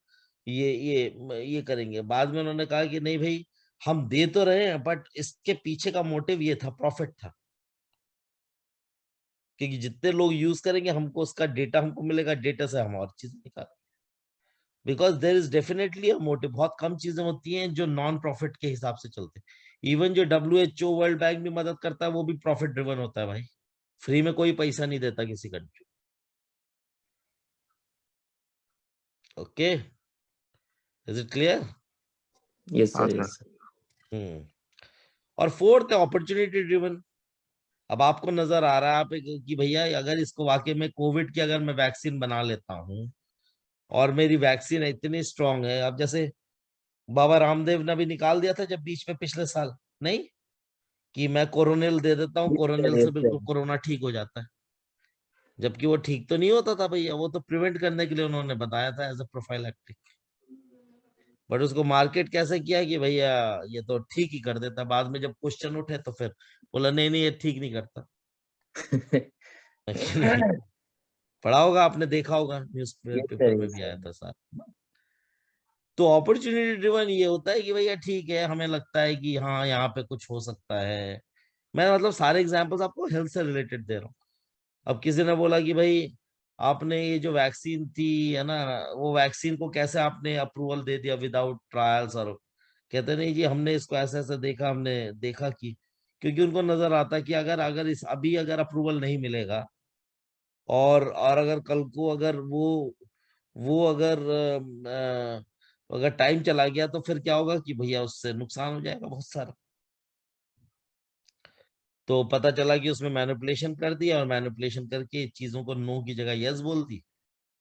ये करेंगे। बाद में उन्होंने कहा कि नहीं भाई हम दे तो रहे हैं बट इसके पीछे का मोटिव ये था, प्रॉफिट था, क्योंकि जितने लोग यूज करेंगे हमको उसका डेटा हमको मिलेगा, डेटा से हम और चीज निकाल, because there is definitely a motive. बहुत कम चीजें होती हैं जो नॉन प्रॉफिट के हिसाब से चलते हैं। इवन जो WHO वर्ल्ड बैंक भी मदद करता है वो भी प्रॉफिट ड्रिवन होता है भाई, फ्री में कोई पैसा नहीं देता किसी country. Okay, is it clear? Yes, sir. हाँ सर। Yes, sir. और फोर्थ है अपॉर्चुनिटी ड्रिवन। अब आपको नजर आ रहा है आप कि भैया अगर इसको वाकई में कोविड की अगर मैं वैक्सीन बना लेता हूँ और मेरी वैक्सीन इतनी स्ट्रांग है, अब जैसे बाबा रामदेव ने भी निकाल दिया था जब बीच में पिछले साल, नहीं कि मैं कोरोनिल दे देता हूँ, Yes, sir. कोरोनिल से Yes, बिल्कुल sir. कोरोना ठीक हो जाता है, जबकि वो ठीक तो नहीं होता था भैया, वो तो प्रिवेंट करने के लिए उन्होंने बताया था एज अ प्रोफाइलैक्टिक। बट उसको मार्केट कैसे किया कि भैया ये तो ठीक ही कर देता, बाद में जब क्वेश्चन उठे तो फिर बोला नहीं नहीं ये ठीक नहीं करता। है कि नहीं? पढ़ा होगा आपने, देखा होगा, न्यूज Yes, sir. पेपर में Yes, भी sir. आया था सर। तो अपॉर्चुनिटी ड्रिवन ये होता है कि भैया ठीक है, हमें लगता है कि हाँ यहाँ पे कुछ हो सकता है। मैं मतलब सारे एग्जांपल्स आपको हेल्थ से रिलेटेड दे रहा हूँ। अब किसी ने बोला कि भाई आपने ये जो वैक्सीन थी है ना, वो वैक्सीन को कैसे आपने अप्रूवल दे दिया विदाउट ट्रायल्स, और कहते नहीं जी हमने इसको ऐसे ऐसे देखा, हमने देखा कि, क्योंकि उनको नजर आता है कि अगर अगर इस अभी अगर अप्रूवल नहीं मिलेगा और अगर कल को अगर वो अगर टाइम चला गया तो फिर क्या होगा कि भैया उससे नुकसान हो जाएगा बहुत सारा। तो पता चला कि उसमें मैनिपुलेशन कर दिया और मैनिपुलेशन करके चीजों को नो की जगह यस बोल दी,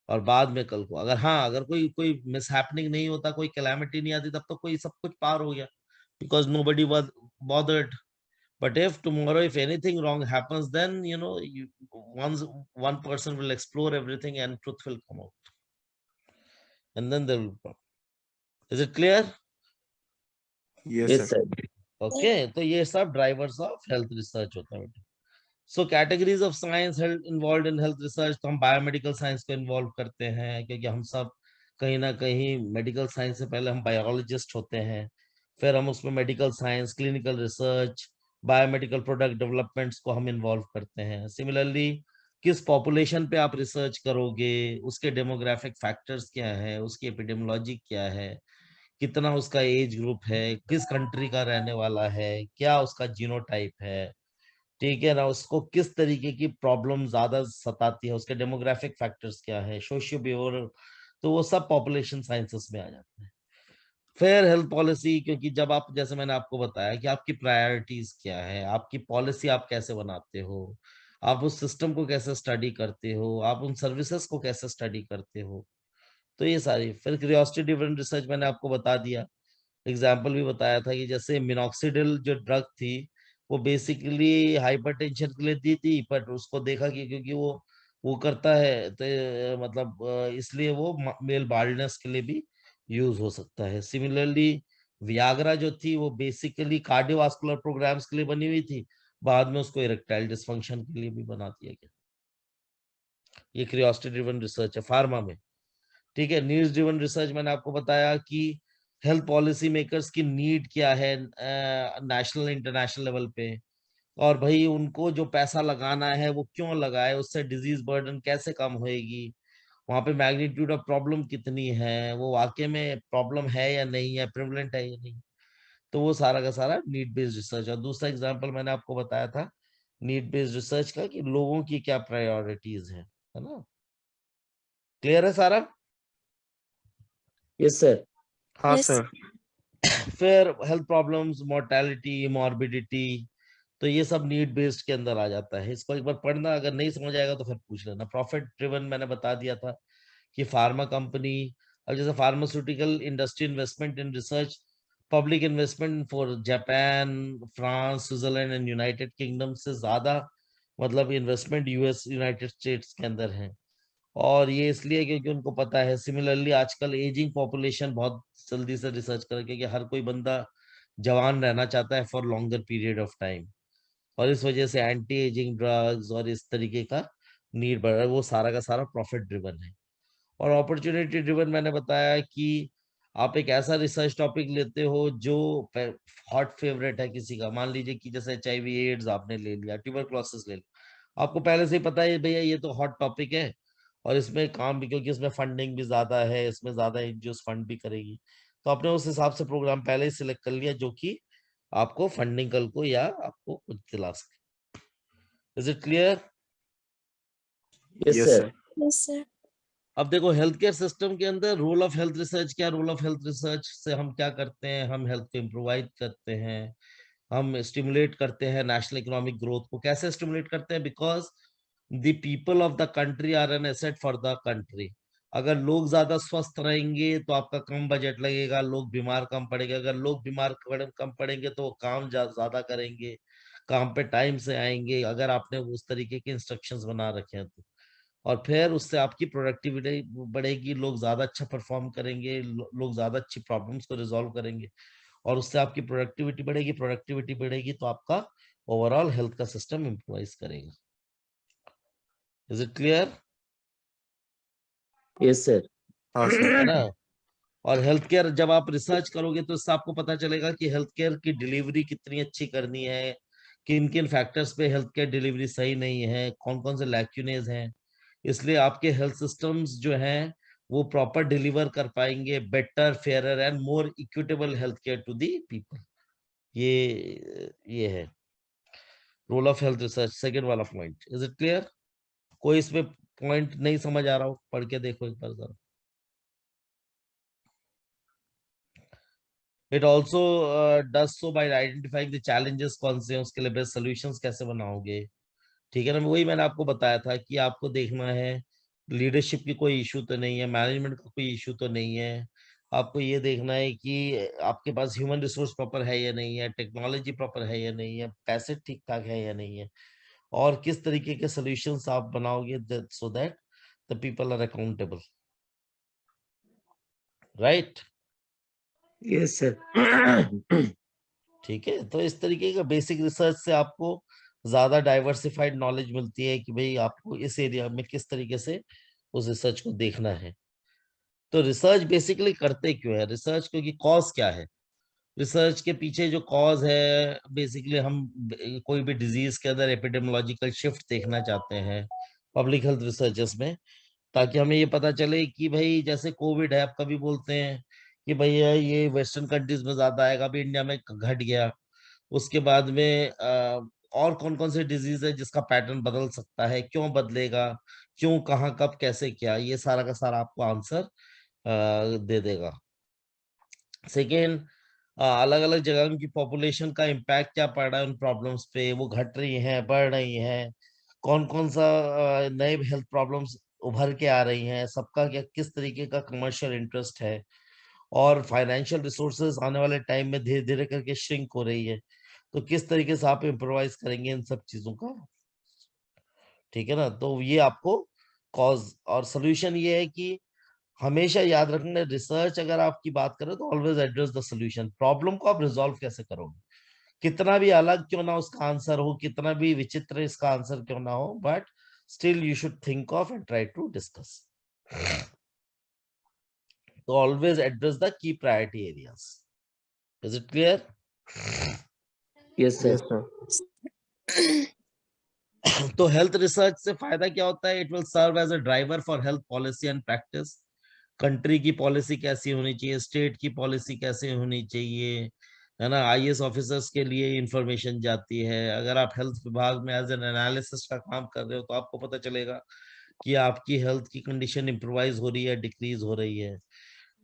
और बाद में कल को अगर हाँ अगर कोई कोई मिसहैपनिंग नहीं होता, कोई कैलामिटी नहीं आती, तब तो कोई सब कुछ पार हो गया, because nobody was bothered. But if tomorrow if anything wrong happens, then one person will explore everything and truth will come out, and then there will be problem. Is it clear? Yes, Yes, sir. sir. Okay, तो ये सब drivers of health research होता है बेटा। So categories of science health involve in health research, तो हम biomedical science को involve करते हैं, क्योंकि हम सब कहीं ना कहीं मेडिकल साइंस से पहले हम बायोलॉजिस्ट होते हैं, फिर हम उसमें medical science, clinical research, biomedical product developments को हम इन्वॉल्व करते हैं। सिमिलरली किस पॉपुलेशन पे आप रिसर्च करोगे, उसके डेमोग्राफिक फैक्टर्स क्या है, उसकी एपिडेमियोलॉजी क्या है, कितना उसका एज ग्रुप है, किस कंट्री का रहने वाला है, क्या उसका जीनोटाइप है, ठीक है ना, उसको किस तरीके की प्रॉब्लम ज्यादा सताती है, उसके डेमोग्राफिक फैक्टर्स क्या है, सोशियो बिहेवियरल, तो वो सब पॉपुलेशन साइंसेस में आ जाते हैं। फिर हेल्थ पॉलिसी, क्योंकि जब आप, जैसे मैंने आपको बताया कि आपकी प्रायोरिटीज क्या है, आपकी पॉलिसी आप कैसे बनाते हो, आप उस सिस्टम को कैसे स्टडी करते हो, आप उन सर्विसेज को कैसे स्टडी करते हो, तो ये सारी। फिर क्यूरियोसिटी ड्रिवन रिसर्च मैंने आपको बता दिया, एग्जाम्पल भी बताया था कि जैसे मिनॉक्सिडिल जो ड्रग थी वो बेसिकली हाइपरटेंशन के लिए दी थी, पर उसको देखा कि क्योंकि वो करता है तो मतलब इसलिए वो मेल बाल्डनेस के लिए भी यूज हो सकता है। सिमिलरली वियाग्रा जो थी वो बेसिकली कार्डियोवास्कुलर प्रोग्राम्स के लिए बनी हुई थी, बाद में उसको इरेक्टाइल डिसफंक्शन के लिए भी बना दिया गया। ये क्यूरियोसिटी ड्रिवन रिसर्च है फार्मा में। ठीक है, नीड्स ड्रिवन रिसर्च मैंने आपको बताया कि हेल्थ पॉलिसी मेकर्स की नीड क्या है नेशनल इंटरनेशनल लेवल पे, और भाई उनको जो पैसा लगाना है वो क्यों लगाए, उससे डिजीज बर्डन कैसे कम होएगी, वहां पे मैग्नीट्यूड ऑफ प्रॉब्लम कितनी है, वो वाकई में प्रॉब्लम है या नहीं है, प्रिवलेंट है या नहीं। तो वो सारा का सारा नीड बेस्ड रिसर्च। और दूसरा एग्जांपल मैंने आपको बताया था नीड बेस्ड रिसर्च का कि लोगों की क्या प्रायोरिटीज है ना। क्लियर है सारा? Yes, sir. हाँ Yes. सर। फिर हेल्थ प्रॉब्लम्स, मोर्टेलिटी, मॉर्बिडिटी, तो ये सब नीड बेस्ड के अंदर आ जाता है। इसको एक बार पढ़ना, अगर नहीं समझ आएगा तो फिर पूछ लेना। प्रॉफिट ड्रिवन मैंने बता दिया था कि फार्मा कंपनी, अब जैसे pharmaceutical industry investment in research, public investment for Japan, France, Switzerland and United kingdom से ज्यादा मतलब इन्वेस्टमेंट यूएस, यूनाइटेड स्टेट्स के अंदर है। और ये इसलिए क्योंकि उनको पता है। सिमिलरली आजकल एजिंग पॉपुलेशन बहुत जल्दी से रिसर्च करके कि हर कोई बंदा जवान रहना चाहता है for longer period of time, और इस वजह से एंटी एजिंग ड्रग्स और इस तरीके का नीड बढ़ रहा है। वो सारा का सारा प्रॉफिट ड्रिवन है। और अपॉर्चुनिटी ड्रिवन मैंने बताया कि आप एक ऐसा रिसर्च टॉपिक लेते हो जो हॉट फेवरेट है किसी का, मान लीजिए कि जैसे HIV एड्स आपने ले लिया, ट्यूबरक्लोसिस ले लिया, आपको पहले से ही पता है भैया ये तो हॉट टॉपिक है और इसमें काम भी, क्योंकि इसमें फंडिंग भी ज्यादा है, इसमें ज्यादा एनजीओ फंड भी करेगी, तो आपने उस हिसाब से प्रोग्राम पहले ही सिलेक्ट कर लिया जो कि आपको फंडिंग कल को या आपको कुछ दिला सके। Is it clear? Yes, yes sir. Sir. Yes, sir. अब देखो हेल्थ केयर सिस्टम के अंदर रोल ऑफ हेल्थ रिसर्च क्या, रोल ऑफ हेल्थ रिसर्च से हम क्या करते हैं, हम हेल्थ को इम्प्रोवाइज करते हैं, हम स्टिमुलेट करते हैं नेशनल इकोनॉमिक ग्रोथ को। कैसे स्टिमुलेट करते हैं? Because the people of the country are an asset for the country. अगर लोग ज्यादा स्वस्थ रहेंगे तो आपका कम बजट लगेगा, लोग बीमार कम पड़ेंगे। अगर लोग बीमार कम पड़ेंगे तो वो काम ज्यादा करेंगे, काम पे टाइम से आएंगे, अगर आपने उस तरीके के इंस्ट्रक्शंस बना रखे हैं तो। और फिर उससे आपकी प्रोडक्टिविटी बढ़ेगी, लोग ज्यादा अच्छा परफॉर्म करेंगे, लोग ज्यादा अच्छी प्रॉब्लम्स को रिजॉल्व करेंगे, और उससे आपकी प्रोडक्टिविटी बढ़ेगी। प्रोडक्टिविटी बढ़ेगी तो आपका ओवरऑल हेल्थ का सिस्टम इम्प्रूवाइज करेगा। Is it clear? Yes sir. हाँ सर। है ना? और हेल्थ केयर जब आप रिसर्च करोगे तो इससे आपको पता चलेगा कि हेल्थ केयर की डिलीवरी कितनी अच्छी करनी है, किन किन फैक्टर्स पे हेल्थ केयर डिलीवरी सही नहीं है, कौन कौन से लैक्यूनेज हैं। इसलिए आपके हेल्थ सिस्टम्स जो हैं वो प्रॉपर डिलीवर कर पाएंगे better, fairer and more equitable health care to the people. ये है role of health research, second वाला पॉइंट। Is it clear? कोई इसमें पॉइंट नहीं समझ आ रहा हो, पढ़ के देखो एक बार जरा। It also does so by identifying the challenges कौन से हैं, उसके लिए बेस्ट solutions कैसे बनाओगे। ठीक है ना? वही मैंने आपको बताया था कि आपको देखना है लीडरशिप की कोई इशू तो नहीं है, मैनेजमेंट का कोई इशू तो नहीं है। आपको ये देखना है कि आपके पास ह्यूमन रिसोर्स प्रॉपर है या नहीं है, टेक्नोलॉजी प्रॉपर है या नहीं है, पैसे ठीक ठाक है या नहीं है, और किस तरीके के सॉल्यूशंस आप बनाओगे so that the people are accountable. Right? Yes sir. ठीक है, तो इस तरीके का बेसिक रिसर्च से आपको ज्यादा डाइवर्सिफाइड नॉलेज मिलती है कि भाई आपको इस एरिया में किस तरीके से उस रिसर्च को देखना है। तो रिसर्च बेसिकली करते क्यों है? रिसर्च क्योंकि कॉज क्या है, रिसर्च के पीछे जो कॉज है, बेसिकली हम कोई भी डिजीज के अंदर एपिडेमियोलॉजिकल शिफ्ट देखना चाहते हैं पब्लिक हेल्थ रिसर्चेस में, ताकि हमें ये पता चले कि भाई जैसे कोविड है, आप कभी बोलते हैं कि भैया ये वेस्टर्न कंट्रीज में ज्यादा आएगा, अभी इंडिया में घट गया। उसके बाद में और कौन कौन से डिजीज है जिसका पैटर्न बदल सकता है, क्यों बदलेगा, क्यों, कहाँ, कब, कैसे, क्या, ये सारा का सारा आपको आंसर दे देगा। सेकेंड, अलग अलग जगह की पॉपुलेशन का इम्पैक्ट क्या पड़ रहा है उन प्रॉब्लम्स पे, वो घट रही हैं, बढ़ रही हैं, कौन कौन सा नए हेल्थ प्रॉब्लम्स उभर के आ रही हैं, सबका क्या किस तरीके का कमर्शियल इंटरेस्ट है, और फाइनेंशियल रिसोर्सेज आने वाले टाइम में धीरे धीरे करके श्रिंक हो रही है, तो किस तरीके से आप इम्प्रोवाइज करेंगे इन सब चीजों का। ठीक है ना? तो ये आपको कॉज और सोल्यूशन ये है कि हमेशा याद रखना, रिसर्च अगर आपकी बात करें तो always address the solution. Problem को आप रिजॉल्व कैसे करोगे, कितना भी अलग क्यों ना उसका आंसर हो, कितना भी विचित्र इसका आंसर क्यों ना हो, but still you should think of and try to discuss. तो always address the key priority areas. Is it clear? Yes yes sir. Sir. तो हेल्थ रिसर्च से फायदा क्या होता है? It will serve as a driver for health policy and practice. Country की पॉलिसी कैसी होनी चाहिए, स्टेट की पॉलिसी कैसे होनी चाहिए, है ना? आईएएस ऑफिसर्स के लिए इंफॉर्मेशन जाती है। अगर आप हेल्थ विभाग में एज एन एनालिसिस का काम कर रहे हो तो आपको पता चलेगा कि आपकी हेल्थ की कंडीशन इंप्रूवाइज हो रही है, डिक्रीज हो रही है।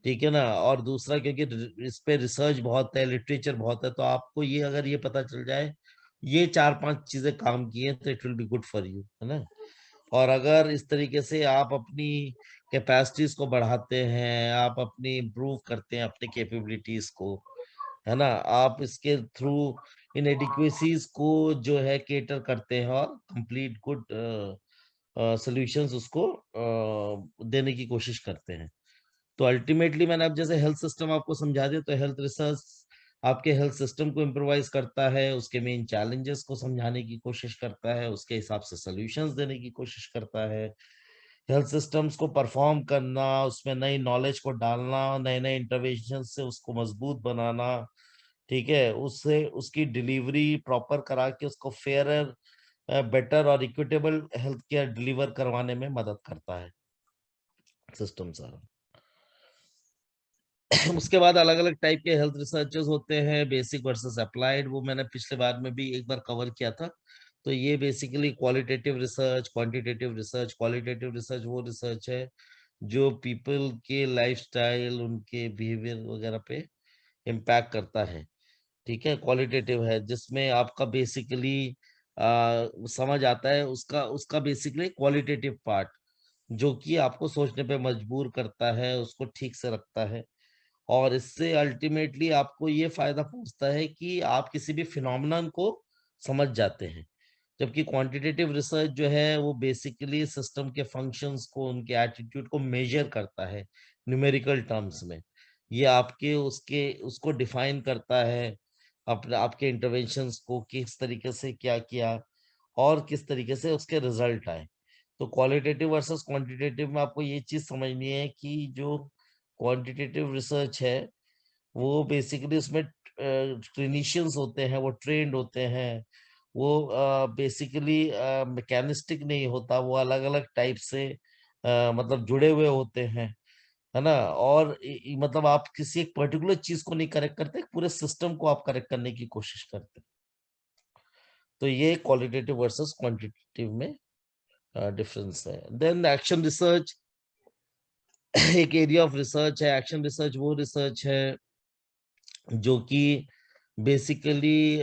ठीक है ना? और दूसरा, क्योंकि इस पे रिसर्च बहुत है, लिटरेचर बहुत है, तो आपको ये अगर ये पता चल जाए ये 4-5 चीजें काम की है तो it will be good for you, है ना? और अगर इस तरीके से आप अपनी कैपेसिटीज को बढ़ाते हैं, आप अपनी इम्प्रूव करते हैं अपनी कैपेबिलिटीज को, है ना, आप इसके थ्रू इनएडिक्वेसीज को जो है केटर करते हैं और कंप्लीट गुड सॉल्यूशंस उसको देने की कोशिश करते हैं। तो अल्टीमेटली मैंने अब जैसे हेल्थ सिस्टम आपको समझा दिया, तो हेल्थ रिसर्च आपके हेल्थ सिस्टम को इम्प्रोवाइज करता है, उसके मेन चैलेंजेस को समझाने की कोशिश करता है, उसके हिसाब से सॉल्यूशंस देने की कोशिश करता है, हेल्थ सिस्टम्स को परफॉर्म करना, उसमें नई नॉलेज को डालना, नए नए इंटरवेंशन से उसको मजबूत बनाना। ठीक है, उससे उसकी डिलीवरी प्रॉपर करा के उसको फेयर, बेटर और इक्विटेबल हेल्थ केयर डिलीवर करवाने में मदद करता है सिस्टम सारा। उसके बाद अलग अलग टाइप के हेल्थ रिसर्चेस होते हैं, बेसिक वर्सेस अप्लाइड, वो मैंने पिछले बार में भी एक बार कवर किया था। तो ये basically qualitative research, quantitative research. Qualitative research वो रिसर्च है जो पीपल के लाइफस्टाइल, उनके बिहेवियर वगैरह पे इम्पैक्ट करता है। ठीक है, क्वालिटेटिव है जिसमें आपका बेसिकली समझ आता है उसका उसका बेसिकली क्वालिटेटिव पार्ट, जो कि आपको सोचने पे मजबूर करता है, उसको ठीक से रखता है, और इससे अल्टीमेटली आपको ये फायदा पहुंचता है कि आप किसी भी फिनोमेनन को समझ जाते हैं। जबकि क्वांटिटेटिव रिसर्च जो है वो बेसिकली सिस्टम के फंक्शंस को, उनके एटीट्यूड को मेजर करता है न्यूमेरिकल टर्म्स में। ये आपके उसको डिफाइन करता है, अपने आपके इंटरवेंशंस को किस तरीके से क्या किया और किस तरीके से उसके रिजल्ट आए। तो क्वालिटेटिव वर्सेस क्वांटिटेटिव में आपको ये चीज समझनी है कि जो क्वांटिटेटिव रिसर्च है वो बेसिकली उसमें क्लिनिशियंस होते हैं, वो ट्रेंड होते हैं, वो बेसिकली मैकेनिस्टिक नहीं होता, वो अलग अलग टाइप से मतलब जुड़े हुए होते हैं, है ना। और मतलब आप किसी एक पर्टिकुलर चीज को नहीं करेक्ट करते, पूरे सिस्टम को आप करेक्ट करने की कोशिश करते हैं। तो ये क्वालिटेटिव वर्सेस क्वांटिटेटिव में डिफरेंस है। देन एक्शन रिसर्च एक एरिया ऑफ रिसर्च है। एक्शन रिसर्च वो रिसर्च है जो कि बेसिकली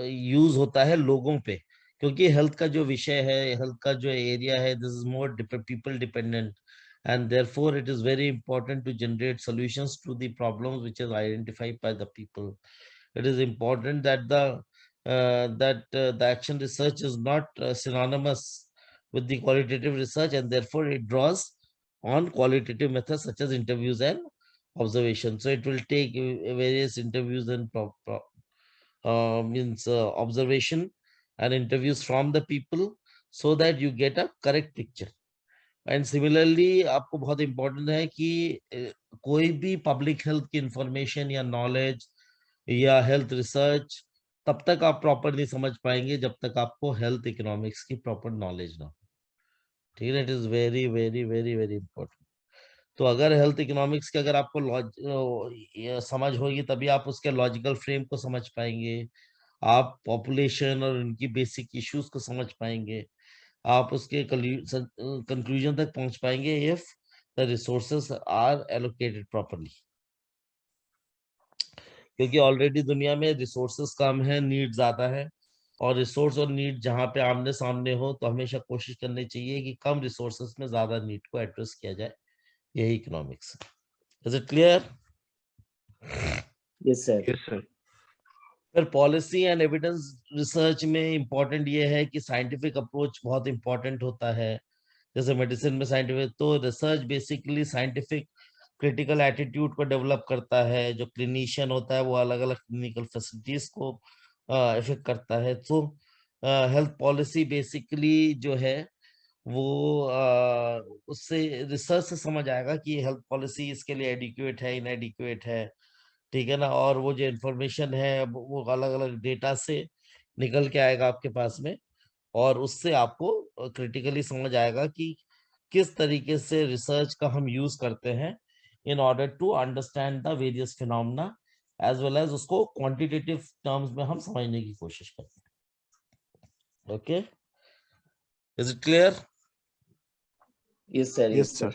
यूज होता है लोगों पे, क्योंकि हेल्थ का जो विषय है, हेल्थ का जो एरिया है, this is more people dependent, and therefore it is very important to generate solutions to the problems which is identified by the people. It is important that the action research is not synonymous with the qualitative research, and therefore it draws on qualitative methods such as interviews and observation. So it will take various interviews and observation and interviews from the people so that you get a correct picture. And similarly आपको बहुत important है कि कोई भी public health की information या knowledge या health research तब तक आप प्रॉपर नहीं समझ पाएंगे जब तक आपको हेल्थ इकोनॉमिक्स की प्रॉपर नॉलेज ना हो। ठीक है, it is very very very very important. तो अगर हेल्थ इकोनॉमिक्स की अगर आपको समझ होगी तभी आप उसके लॉजिकल फ्रेम को समझ पाएंगे, आप पॉपुलेशन और उनकी बेसिक इश्यूज को समझ पाएंगे, आप उसके कंक्लूजन तक पहुंच पाएंगे if the resources are allocated properly. क्योंकि ऑलरेडी दुनिया में रिसोर्सेस कम है, नीड ज्यादा है, और रिसोर्स और नीड जहां पे आमने सामने हो तो हमेशा कोशिश करनी चाहिए कि कम रिसोर्सेस में ज्यादा नीड को एड्रेस किया जाए। यही इकोनॉमिक्स है। Is it clear? Yes, sir. Yes, sir. फिर पॉलिसी एंड एविडेंस रिसर्च में इंपॉर्टेंट ये है कि साइंटिफिक अप्रोच बहुत इंपॉर्टेंट होता है। जैसे मेडिसिन में साइंटिफिक, तो research basically scientific critical attitude को डेवलप करता है। जो क्लिनिशियन होता है वो अलग अलग क्लिनिकल फैसिलिटीज को इफेक्ट करता है। तो हेल्थ पॉलिसी बेसिकली जो है वो उससे रिसर्च से समझ आएगा कि हेल्थ पॉलिसी इसके लिए एडिक्वेट है, इनएडिक्वेट है, ठीक है ना। और वो जो इंफॉर्मेशन है वो अलग अलग डेटा से निकल के आएगा आपके पास में, और उससे आपको क्रिटिकली समझ आएगा कि किस तरीके से रिसर्च का हम यूज करते हैं in order to understand the various phenomena, as well as उसको क्वांटिटेटिव टर्म्स में हम समझने की कोशिश करते हैं। Okay, is it clear? Yes, sir. Yes, sir.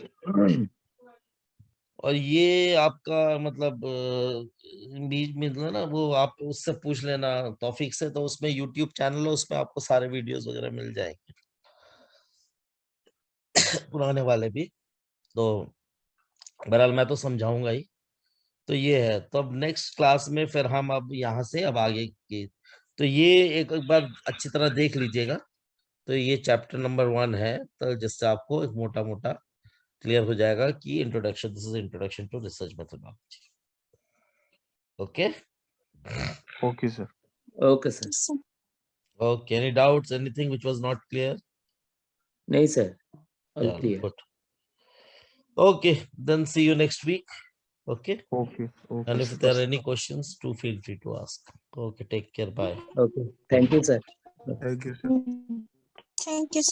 और ये आपका मतलब बीच में मतलब ना वो आप उससे पूछ लेना तौफीक से, तो उसमें यूट्यूब चैनल है, उसमें आपको सारे वीडियोस वगैरह मिल जाएंगे पुराने वाले भी। तो बहरहाल मैं तो समझाऊंगा ही। तो ये है, तो अब नेक्स्ट क्लास में फिर हम अब यहाँ से अब आगे की, तो ये एक बार अच्छी तरह देख लीजिएगा। तो ये चैप्टर नंबर 1 है, तो जिससे आपको एक मोटा मोटा क्लियर हो जाएगा कि introduction, this is introduction to research methodology. Okay Okay, sir. Okay, sir. Okay, any doubts, anything which was not clear? No, sir. All Yeah, clear. good. Okay, then see you next week. Okay, Okay. Okay. and if Sir. there are any questions, do feel free to ask. Okay, take care, bye. Okay. Thank you, sir. Thank you, sir. Thank you.